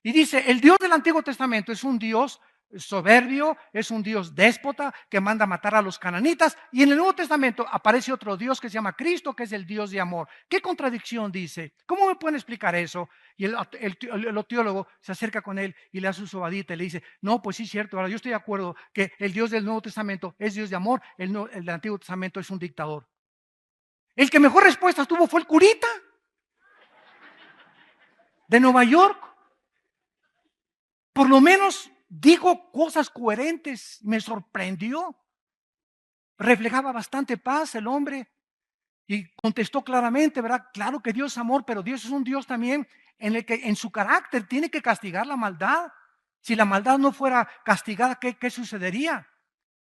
Y dice, el Dios del Antiguo Testamento es un Dios soberbio, es un Dios déspota que manda matar a los cananitas, y en el Nuevo Testamento aparece otro Dios que se llama Cristo, que es el Dios de amor. ¿Qué contradicción dice? ¿Cómo me pueden explicar eso? Y el teólogo se acerca con él y le hace su sobadita y le dice, no, pues sí es cierto, ahora yo estoy de acuerdo que el Dios del Nuevo Testamento es Dios de amor, el del Antiguo Testamento es un dictador. El que mejor respuesta tuvo fue el curita de Nueva York. Por lo menos dijo cosas coherentes, me sorprendió. Reflejaba bastante paz el hombre y contestó claramente, ¿verdad? Claro que Dios es amor, pero Dios es un Dios también en el que en su carácter tiene que castigar la maldad. Si la maldad no fuera castigada, ¿qué sucedería?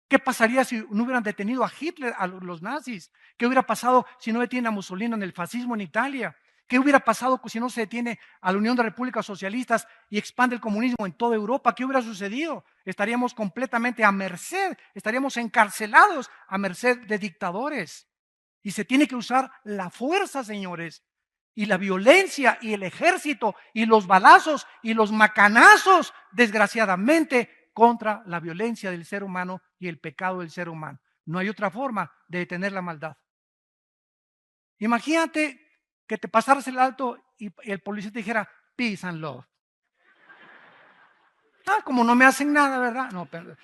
¿Qué pasaría si no hubieran detenido a Hitler, a los nazis? ¿Qué hubiera pasado si no detienen a Mussolini en el fascismo en Italia? ¿Qué hubiera pasado si no se detiene a la Unión de Repúblicas Socialistas y expande el comunismo en toda Europa? ¿Qué hubiera sucedido? Estaríamos completamente a merced, estaríamos encarcelados a merced de dictadores. Y se tiene que usar la fuerza, señores, y la violencia y el ejército y los balazos y los macanazos, desgraciadamente, contra la violencia del ser humano y el pecado del ser humano. No hay otra forma de detener la maldad. Imagínate que te pasaras el alto y el policía te dijera peace and love. Como no me hacen nada, ¿verdad? No, pero,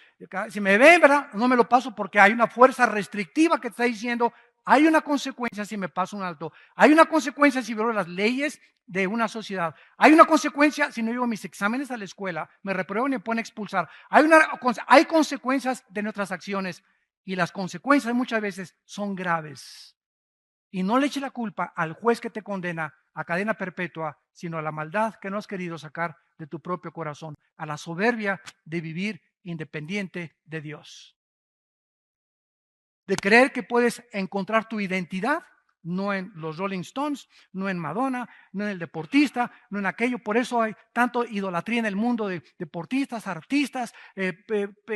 si me ven, ¿verdad? No me lo paso porque hay una fuerza restrictiva que está diciendo, hay una consecuencia si me paso un alto, hay una consecuencia si violo las leyes de una sociedad, hay una consecuencia si no llevo mis exámenes a la escuela, me reprueban y me pueden expulsar, hay consecuencias de nuestras acciones y las consecuencias muchas veces son graves. Y no le eche la culpa al juez que te condena a cadena perpetua, sino a la maldad que no has querido sacar de tu propio corazón, a la soberbia de vivir independiente de Dios. De creer que puedes encontrar tu identidad, no en los Rolling Stones, no en Madonna, no en el deportista, no en aquello. Por eso hay tanto idolatría en el mundo de deportistas, artistas.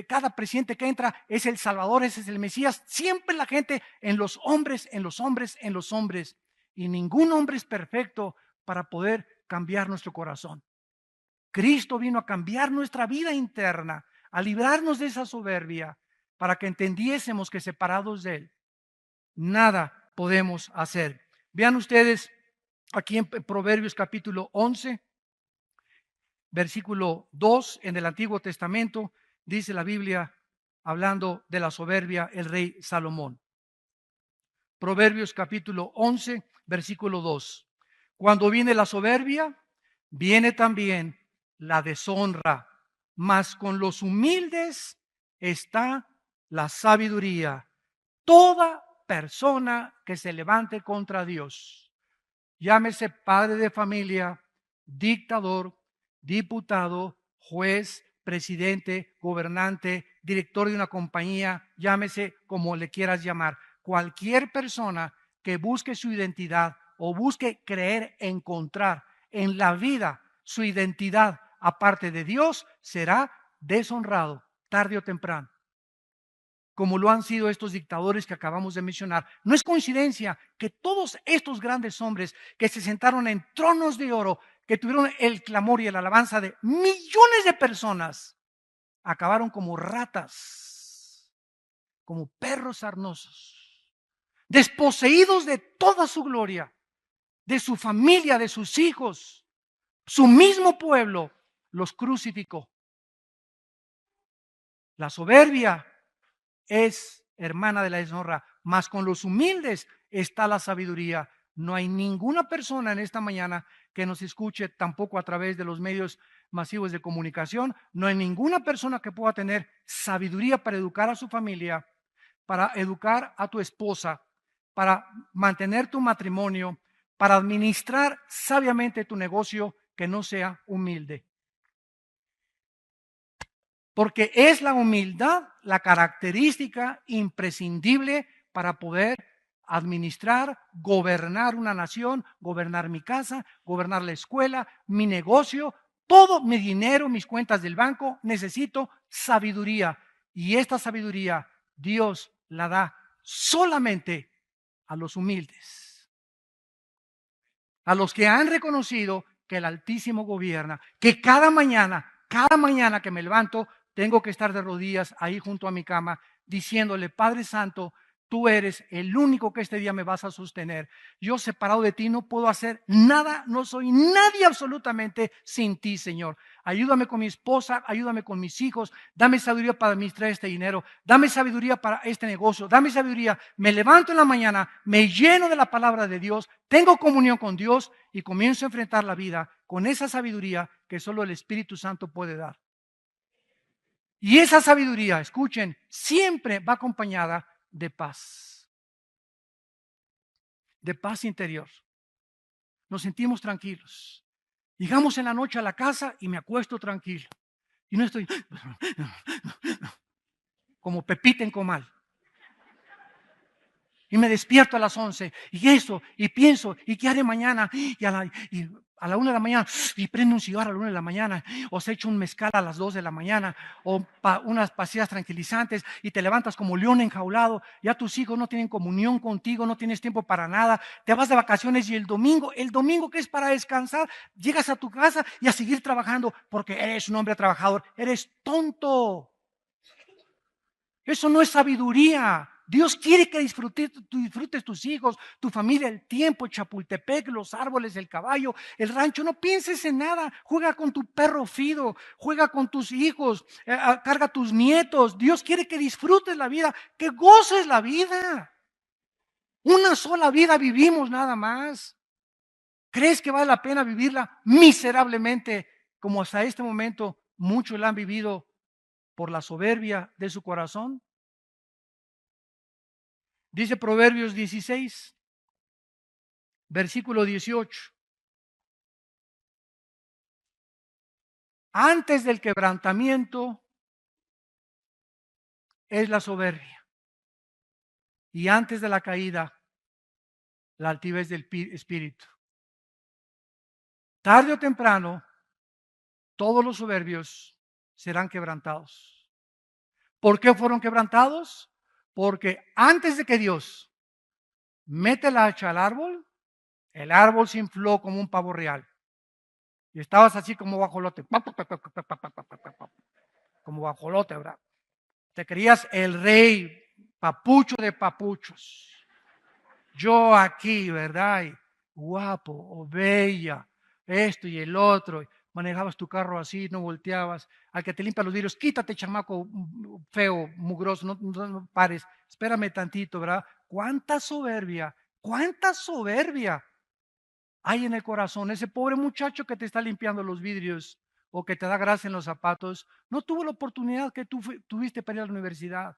Cada presidente que entra es el Salvador, ese es el Mesías. Siempre la gente en los hombres, en los hombres, en los hombres. Y ningún hombre es perfecto para poder cambiar nuestro corazón. Cristo vino a cambiar nuestra vida interna, a librarnos de esa soberbia, para que entendiésemos que separados de Él, nada podemos hacer. Vean ustedes aquí en Proverbios capítulo 11, versículo 2 en el Antiguo Testamento, dice la Biblia, hablando de la soberbia, el rey Salomón. Proverbios capítulo 11, versículo 2. Cuando viene la soberbia, viene también la deshonra, mas con los humildes está la sabiduría. Toda persona que se levante contra Dios, llámese padre de familia, dictador, diputado, juez, presidente, gobernante, director de una compañía, llámese como le quieras llamar, cualquier persona que busque su identidad o busque creer, encontrar en la vida su identidad aparte de Dios, será deshonrado tarde o temprano, como lo han sido estos dictadores que acabamos de mencionar. No es coincidencia que todos estos grandes hombres que se sentaron en tronos de oro, que tuvieron el clamor y la alabanza de millones de personas, acabaron como ratas, como perros sarnosos, desposeídos de toda su gloria, de su familia, de sus hijos. Su mismo pueblo los crucificó. La soberbia es hermana de la deshonra, mas con los humildes está la sabiduría. No hay ninguna persona en esta mañana que nos escuche, tampoco a través de los medios masivos de comunicación. No hay ninguna persona que pueda tener sabiduría para educar a su familia, para educar a tu esposa, para mantener tu matrimonio, para administrar sabiamente tu negocio, que no sea humilde. Porque es la humildad la característica imprescindible para poder administrar, gobernar una nación, gobernar mi casa, gobernar la escuela, mi negocio, todo mi dinero, mis cuentas del banco. Necesito sabiduría. Y esta sabiduría Dios la da solamente a los humildes, a los que han reconocido que el Altísimo gobierna, que cada mañana que me levanto, tengo que estar de rodillas ahí junto a mi cama, diciéndole: Padre Santo, tú eres el único que este día me vas a sostener. Yo, separado de ti, no puedo hacer nada, no soy nadie absolutamente sin ti, Señor. Ayúdame con mi esposa, ayúdame con mis hijos, dame sabiduría para administrar este dinero, dame sabiduría para este negocio, dame sabiduría. Me levanto en la mañana, me lleno de la palabra de Dios, tengo comunión con Dios y comienzo a enfrentar la vida con esa sabiduría que solo el Espíritu Santo puede dar. Y esa sabiduría, escuchen, siempre va acompañada de paz interior. Nos sentimos tranquilos. Llegamos en la noche a la casa y me acuesto tranquilo. Y no estoy como Pepita en comal. Y me despierto a las 11 y eso, y pienso, ¿y qué haré mañana? Y a la 1 de la mañana, y prendo un cigarro a la 1 de la mañana, o se echa un mezcal a las 2 de la mañana, o unas pastillas tranquilizantes, y te levantas como león enjaulado. Ya tus hijos no tienen comunión contigo, no tienes tiempo para nada, te vas de vacaciones y el domingo que es para descansar, llegas a tu casa y a seguir trabajando, porque eres un hombre trabajador. Eres tonto. Eso no es sabiduría. Dios quiere que disfrutes tus hijos, tu familia, el tiempo, Chapultepec, los árboles, el caballo, el rancho. No pienses en nada. Juega con tu perro Fido, juega con tus hijos, carga a tus nietos. Dios quiere que disfrutes la vida, que goces la vida. Una sola vida vivimos nada más. ¿Crees que vale la pena vivirla miserablemente como hasta este momento muchos la han vivido por la soberbia de su corazón? Dice Proverbios 16, versículo 18. Antes del quebrantamiento es la soberbia, y antes de la caída, la altivez del espíritu. Tarde o temprano, todos los soberbios serán quebrantados. ¿Por qué fueron quebrantados? Porque antes de que Dios mete la hacha al árbol, el árbol se infló como un pavo real. Y estabas así como guajolote. Como guajolote, ¿verdad? Te creías el rey, papucho de papuchos. Yo aquí, ¿verdad? Y guapo o bella, esto y el otro. manejabas tu carro así, no volteabas, al que te limpia los vidrios, quítate, chamaco feo, mugroso, no pares, espérame tantito, ¿verdad? Cuánta soberbia hay en el corazón. Ese pobre muchacho que te está limpiando los vidrios o que te da grasa en los zapatos, no tuvo la oportunidad que tú tuviste para ir a la universidad.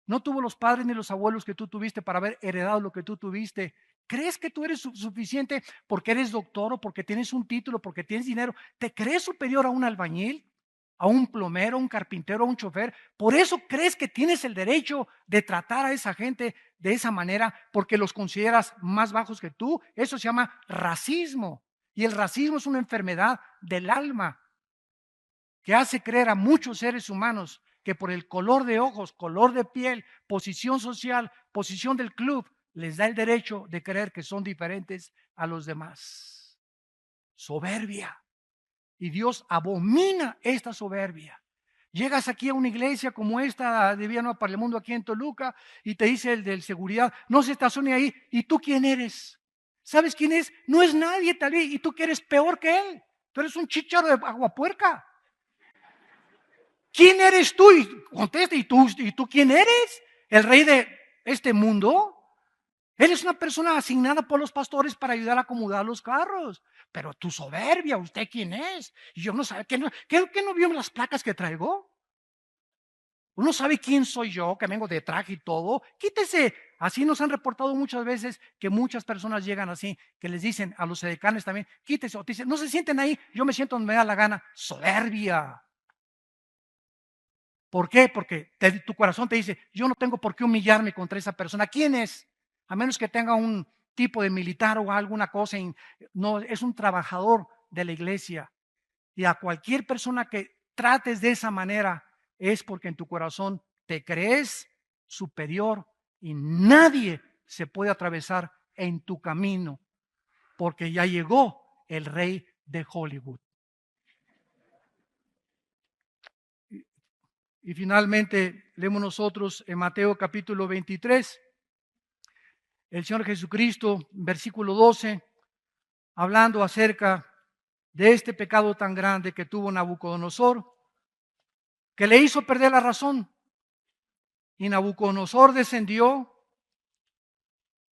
No tuvo los padres ni los abuelos que tú tuviste para haber heredado lo que tú tuviste. ¿Crees que tú eres suficiente porque eres doctor o porque tienes un título, porque tienes dinero? ¿Te crees superior a un albañil, a un plomero, a un carpintero, a un chofer? ¿Por eso crees que tienes el derecho de tratar a esa gente de esa manera porque los consideras más bajos que tú? Eso se llama racismo. Y el racismo es una enfermedad del alma que hace creer a muchos seres humanos que por el color de ojos, color de piel, posición social, posición del club, les da el derecho de creer que son diferentes a los demás. Soberbia. Y Dios abomina esta soberbia. Llegas aquí a una iglesia como esta de Vía Nueva para el Mundo aquí en Toluca y te dice el del seguridad, no se estacione ahí. ¿Y tú quién eres? ¿Sabes quién es? No es nadie tal vez. Y tú que eres peor que él. Tú eres un chícharo de aguapuerca. ¿Quién eres tú? Y contesta, ¿y tú quién eres? ¿El rey de este mundo? Eres una persona asignada por los pastores para ayudar a acomodar los carros. Pero tu soberbia, ¿usted quién es? Y yo no sabe, ¿qué no vio las placas que traigo? Uno sabe quién soy yo, que vengo de traje y todo. Quítese. Así nos han reportado muchas veces que muchas personas llegan así, que les dicen a los edecanes también, quítese. O te dicen, no se sienten ahí, yo me siento donde me da la gana. Soberbia. ¿Por qué? Porque tu corazón te dice, yo no tengo por qué humillarme contra esa persona. ¿Quién es? A menos que tenga un tipo de militar o alguna cosa. No, es un trabajador de la iglesia. Y a cualquier persona que trates de esa manera es porque en tu corazón te crees superior y nadie se puede atravesar en tu camino porque ya llegó el rey de Hollywood. Y finalmente leemos nosotros en Mateo capítulo 23, el Señor Jesucristo, versículo 12, hablando acerca de este pecado tan grande que tuvo Nabucodonosor, que le hizo perder la razón. Y Nabucodonosor descendió.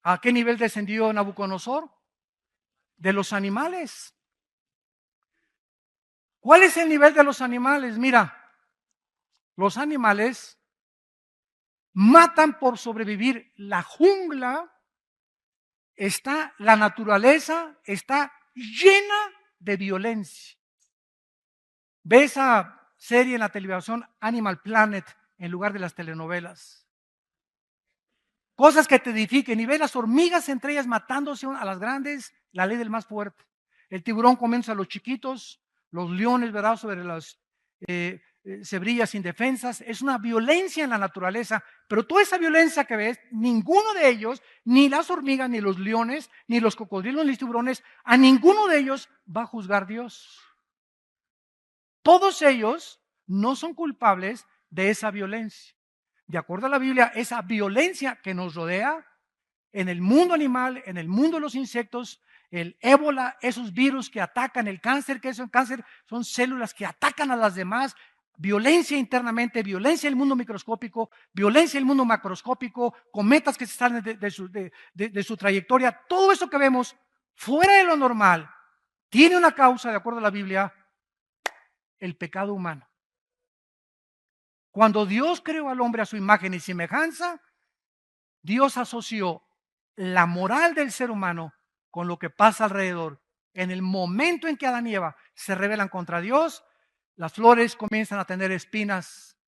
¿A qué nivel descendió Nabucodonosor? De los animales. ¿Cuál es el nivel de los animales? Mira, los animales matan por sobrevivir. La jungla la naturaleza está llena de violencia. Ve esa serie en la televisión Animal Planet en lugar de las telenovelas. Cosas que te edifiquen y ve las hormigas entre ellas matándose a las grandes, la ley del más fuerte. El tiburón comienza a los chiquitos, los leones, ¿verdad? Sobre las cebrillas indefensas. Es una violencia en la naturaleza, pero toda esa violencia que ves, ninguno de ellos, ni las hormigas, ni los leones, ni los cocodrilos, ni los tiburones, a ninguno de ellos va a juzgar Dios. Todos ellos no son culpables de esa violencia. De acuerdo a la Biblia, esa violencia que nos rodea en el mundo animal, en el mundo de los insectos, el ébola, esos virus que atacan el cáncer, que es un cáncer, son células que atacan a las demás, violencia internamente, violencia en el mundo microscópico, violencia en el mundo macroscópico, cometas que se salen de su trayectoria, todo eso que vemos fuera de lo normal, tiene una causa, de acuerdo a la Biblia, el pecado humano. Cuando Dios creó al hombre a su imagen y semejanza, Dios asoció la moral del ser humano con lo que pasa alrededor. En el momento en que Adán y Eva se rebelan contra Dios, las flores comienzan a tener espinas,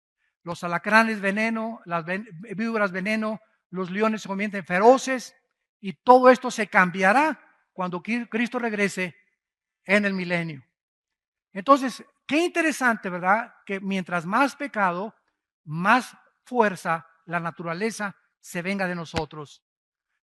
los alacranes veneno, las víboras veneno, los leones se convierten feroces y todo esto se cambiará cuando Cristo regrese en el milenio. Entonces, qué interesante, ¿verdad? Que mientras más pecado, más fuerza la naturaleza se venga de nosotros.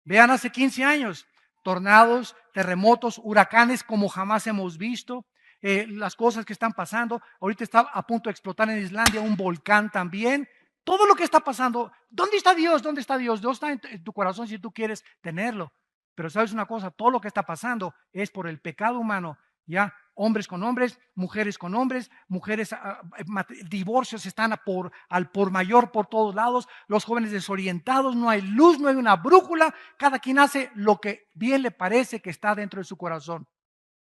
Vean, hace 15 años, tornados, terremotos, huracanes como jamás hemos visto, las cosas que están pasando. Ahorita está a punto de explotar en Islandia un volcán también. Todo lo que está pasando, ¿dónde está Dios? ¿Dónde está Dios? Dios está en tu corazón si tú quieres tenerlo. Pero sabes una cosa, todo lo que está pasando es por el pecado humano, ¿ya? hombres con hombres, mujeres, divorcios están al por mayor por todos lados, los jóvenes desorientados, no hay luz, no hay una brújula, cada quien hace lo que bien le parece que está dentro de su corazón.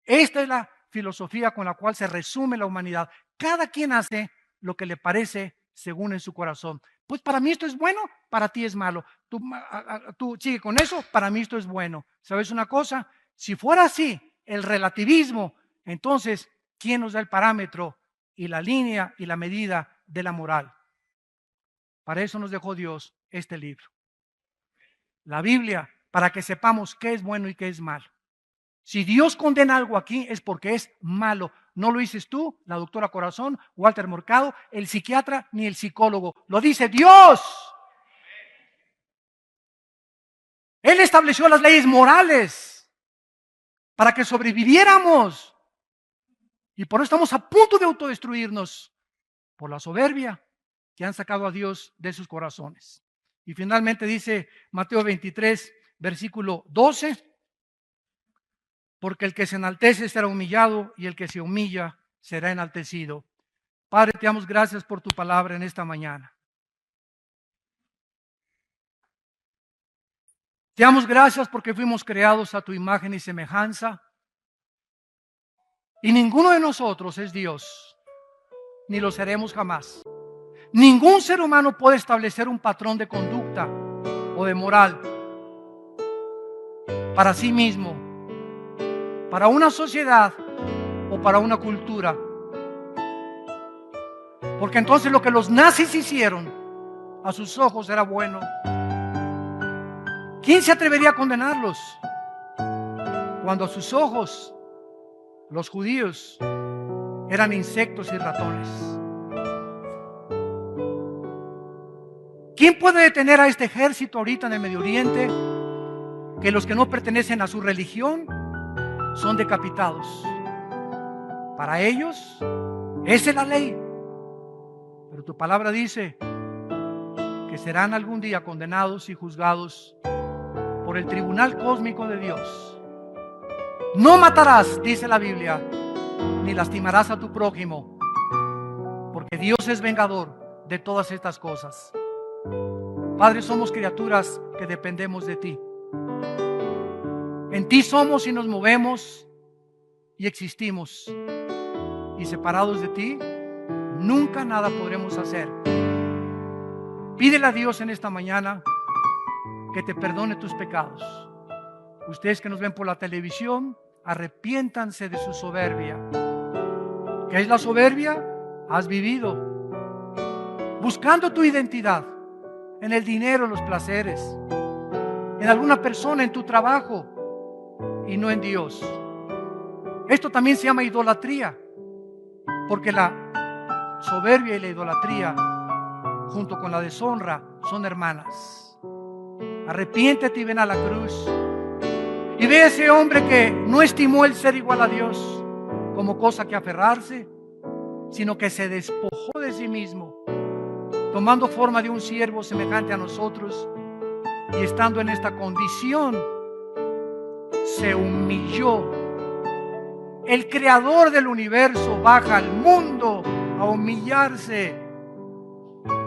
Esta es la filosofía con la cual se resume la humanidad. Cada quien hace lo que le parece según en su corazón. Pues para mí esto es bueno, para ti es malo. Tú sigue con eso, para mí esto es bueno. ¿Sabes una cosa? Si fuera así, el relativismo, entonces, ¿quién nos da el parámetro y la línea y la medida de la moral? Para eso nos dejó Dios este libro. La Biblia, para que sepamos qué es bueno y qué es malo. Si Dios condena algo aquí es porque es malo. No lo dices tú, la doctora Corazón, Walter Mercado, el psiquiatra ni el psicólogo. Lo dice Dios. Él estableció las leyes morales para que sobreviviéramos. Y por eso estamos a punto de autodestruirnos por la soberbia que han sacado a Dios de sus corazones. Y finalmente dice Mateo 23, versículo 12. Porque el que se enaltece será humillado y el que se humilla será enaltecido. Padre, te damos gracias por tu palabra en esta mañana. Te damos gracias porque fuimos creados a tu imagen y semejanza. Y ninguno de nosotros es Dios, ni lo seremos jamás. Ningún ser humano puede establecer un patrón de conducta o de moral para sí mismo, para una sociedad o para una cultura. Porque entonces lo que los nazis hicieron a sus ojos era bueno. ¿Quién se atrevería a condenarlos? Cuando a sus ojos los judíos eran insectos y ratones. ¿Quién puede detener a este ejército ahorita en el Medio Oriente? Que los que no pertenecen a su religión son decapitados. Para ellos, esa es la ley. Pero tu palabra dice que serán algún día condenados y juzgados por el tribunal cósmico de Dios. No matarás, dice la Biblia, ni lastimarás a tu prójimo, porque Dios es vengador de todas estas cosas. Padre, somos criaturas que dependemos de ti. En ti somos y nos movemos y existimos. Y separados de ti, nunca nada podremos hacer. Pídele a Dios en esta mañana que te perdone tus pecados. Ustedes que nos ven por la televisión, arrepiéntanse de su soberbia. ¿Qué es la soberbia? Has vivido buscando tu identidad en el dinero, en los placeres, en alguna persona, en tu trabajo y no en Dios. Esto también se llama idolatría, porque la soberbia y la idolatría, junto con la deshonra, son hermanas. Arrepiéntete y ven a la cruz. Y ve a ese hombre que no estimó el ser igual a Dios como cosa que aferrarse, sino que se despojó de sí mismo, tomando forma de un siervo semejante a nosotros, y estando en esta condición, se humilló. El creador del universo baja al mundo a humillarse,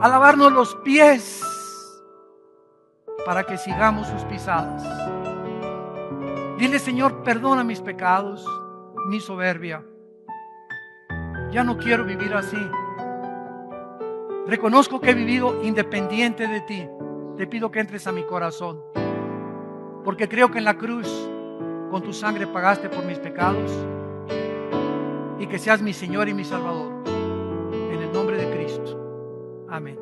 a lavarnos los pies para que sigamos sus pisadas. Dile, Señor, perdona mis pecados, mi soberbia. Ya no quiero vivir así. Reconozco que he vivido independiente de ti. Te pido que entres a mi corazón, porque creo que en la cruz con tu sangre pagaste por mis pecados, y que seas mi Señor y mi Salvador. En el nombre de Cristo. Amén.